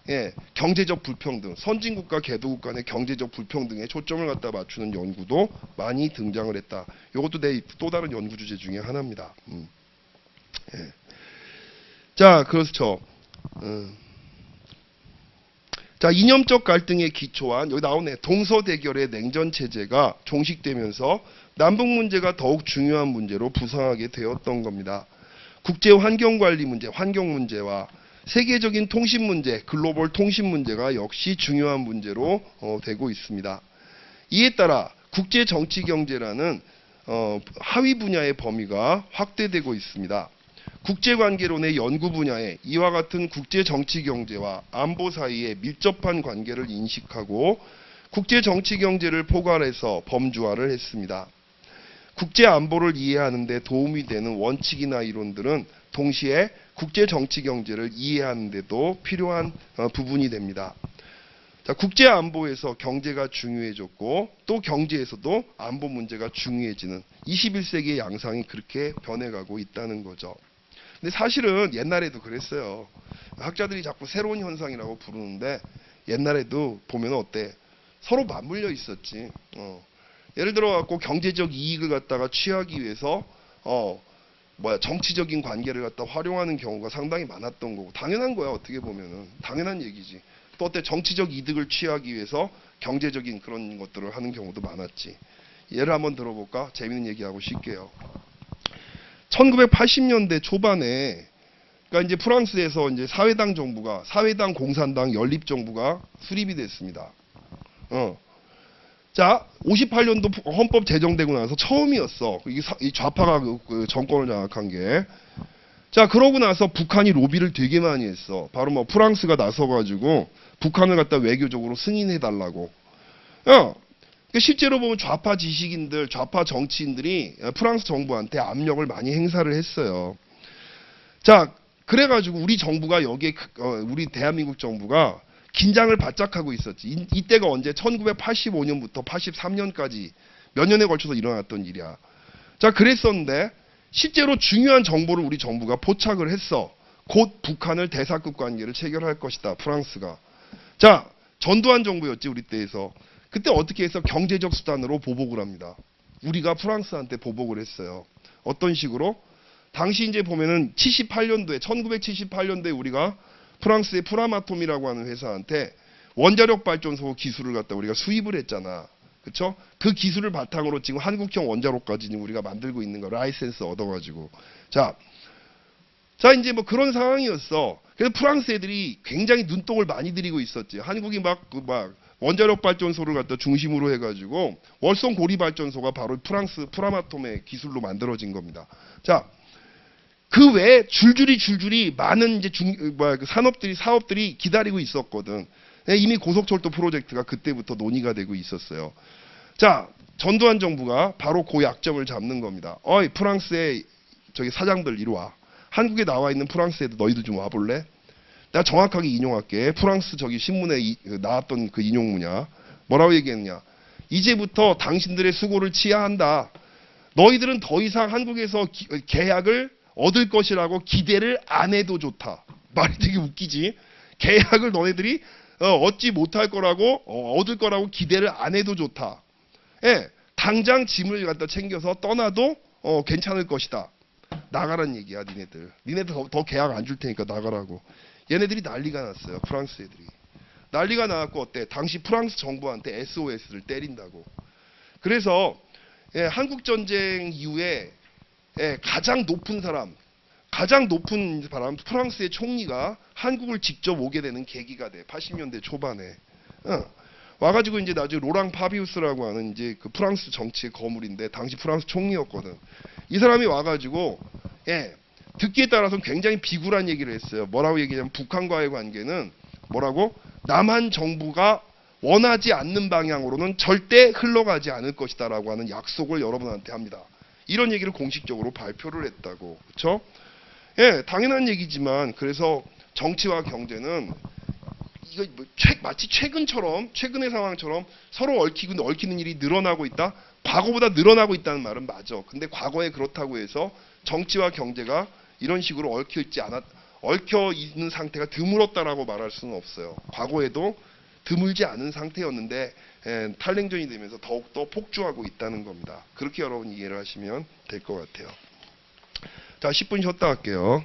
예, 경제적 불평등, 선진국과 개도국 간의 경제적 불평등에 초점을 갖다 맞추는 연구도 많이 등장을 했다. 이것도 내 또 다른 연구 주제 중에 하나입니다. 예. 자, 그렇죠. 자, 이념적 갈등에 기초한 여기 나오네. 동서 대결의 냉전 체제가 종식되면서 남북 문제가 더욱 중요한 문제로 부상하게 되었던 겁니다. 국제 환경 관리 문제, 환경 문제와 세계적인 통신 문제, 글로벌 통신 문제가 역시 중요한 문제로 되고 있습니다. 이에 따라 국제 정치 경제라는 하위 분야의 범위가 확대되고 있습니다. 국제관계론의 연구 분야에 이와 같은 국제정치경제와 안보 사이의 밀접한 관계를 인식하고 국제정치경제를 포괄해서 범주화를 했습니다. 국제안보를 이해하는 데 도움이 되는 원칙이나 이론들은 동시에 국제정치경제를 이해하는 데도 필요한 부분이 됩니다. 자, 국제안보에서 경제가 중요해졌고 또 경제에서도 안보 문제가 중요해지는 21세기의 양상이 그렇게 변해가고 있다는 거죠. 근데 사실은 옛날에도 그랬어요. 학자들이 자꾸 새로운 현상이라고 부르는데 옛날에도 보면 어때? 서로 맞물려 있었지. 예를 들어 갖고 경제적 이익을 갖다가 취하기 위해서 정치적인 관계를 갖다 활용하는 경우가 상당히 많았던 거고 당연한 거야. 어떻게 보면은 당연한 얘기지. 또 어때? 정치적 이득을 취하기 위해서 경제적인 그런 것들을 하는 경우도 많았지. 예를 한번 들어볼까? 재밌는 얘기하고 쉽게요. 1980년대 초반에 그러니까 이제 프랑스에서 이제 사회당 공산당 연립 정부가 수립이 됐습니다. 자, 58년도 헌법 제정되고 나서 처음이었어. 이 좌파가 그 정권을 장악한 게. 자, 그러고 나서 북한이 로비를 되게 많이 했어. 바로 뭐 프랑스가 나서가지고 북한을 갖다 외교적으로 승인해달라고. 실제로 보면 좌파 지식인들, 좌파 정치인들이 프랑스 정부한테 압력을 많이 행사를 했어요. 자, 그래가지고 우리 정부가 여기에 우리 대한민국 정부가 긴장을 바짝 하고 있었지. 이때가 언제? 1985년부터 83년까지 몇 년에 걸쳐서 일어났던 일이야. 자, 그랬었는데 실제로 중요한 정보를 우리 정부가 포착을 했어. 곧 북한을 대사급 관계를 체결할 것이다. 프랑스가. 자, 전두환 정부였지 우리 때에서. 그때 어떻게 해서 경제적 수단으로 보복을 합니다. 우리가 프랑스한테 보복을 했어요. 어떤 식으로? 당시 이제 보면은 1978년도에 우리가 프랑스의 프라마톰이라고 하는 회사한테 원자력 발전소 기술을 갖다 우리가 수입을 했잖아. 그쵸? 그 기술을 바탕으로 지금 한국형 원자로까지 우리가 만들고 있는 거 라이센스 얻어가지고. 자, 자, 이제 뭐 그런 상황이었어. 그래서 프랑스 애들이 굉장히 눈독을 많이 들이고 있었지. 한국이 막 원자력 발전소를 갖다 중심으로 해가지고 월성 고리 발전소가 바로 프랑스 프라마톰의 기술로 만들어진 겁니다. 자, 그 외에 줄줄이 많은 이제 사업들이 기다리고 있었거든. 이미 고속철도 프로젝트가 그때부터 논의가 되고 있었어요. 자, 전두환 정부가 바로 그 약점을 잡는 겁니다. 어이, 프랑스의 저기 사장들 이리 와. 한국에 나와 있는 프랑스 애들 너희들 좀 와볼래? 내가 정확하게 인용할게. 프랑스 저기 신문에 나왔던 그 인용문이야. 뭐라고 얘기했느냐? 이제부터 당신들의 수고를 치야 한다. 너희들은 더 이상 한국에서 계약을 얻을 것이라고 기대를 안 해도 좋다. 말이 되게 웃기지? 계약을 너희들이 얻지 못할 거라고 얻을 거라고 기대를 안 해도 좋다. 예, 당장 짐을 갖다 챙겨서 떠나도 괜찮을 것이다. 나가란 얘기야, 니네들. 니네들 더 계약 안 줄 테니까 나가라고. 얘네들이 난리가 났어요. 프랑스 애들이. 난리가 나갖고 어때? 당시 프랑스 정부한테 SOS를 때린다고. 그래서 한국 전쟁 이후에 가장 높은 사람 프랑스의 총리가 한국을 직접 오게 되는 계기가 돼. 80년대 초반에. 와가지고 이제 나중에 로랑 파비우스라고 하는 이제 그 프랑스 정치의 거물인데 당시 프랑스 총리였거든. 이 사람이 와가지고 듣기에 따라서는 굉장히 비굴한 얘기를 했어요. 뭐라고 얘기하냐면 북한과의 관계는 뭐라고? 남한 정부가 원하지 않는 방향으로는 절대 흘러가지 않을 것이다라고 하는 약속을 여러분한테 합니다. 이런 얘기를 공식적으로 발표를 했다고. 그렇죠? 예, 당연한 얘기지만 그래서 정치와 경제는 이거 마치 최근의 상황처럼 서로 얽히는 일이 늘어나고 있다. 과거보다 늘어나고 있다는 말은 맞아. 근데 과거에 그렇다고 해서 정치와 경제가 이런 식으로 얽혀 있는 상태가 드물었다라고 말할 수는 없어요. 과거에도 드물지 않은 상태였는데 탈냉전이 되면서 더욱더 폭주하고 있다는 겁니다. 그렇게 여러분 이해를 하시면 될 것 같아요. 자, 10분 쉬었다 할게요.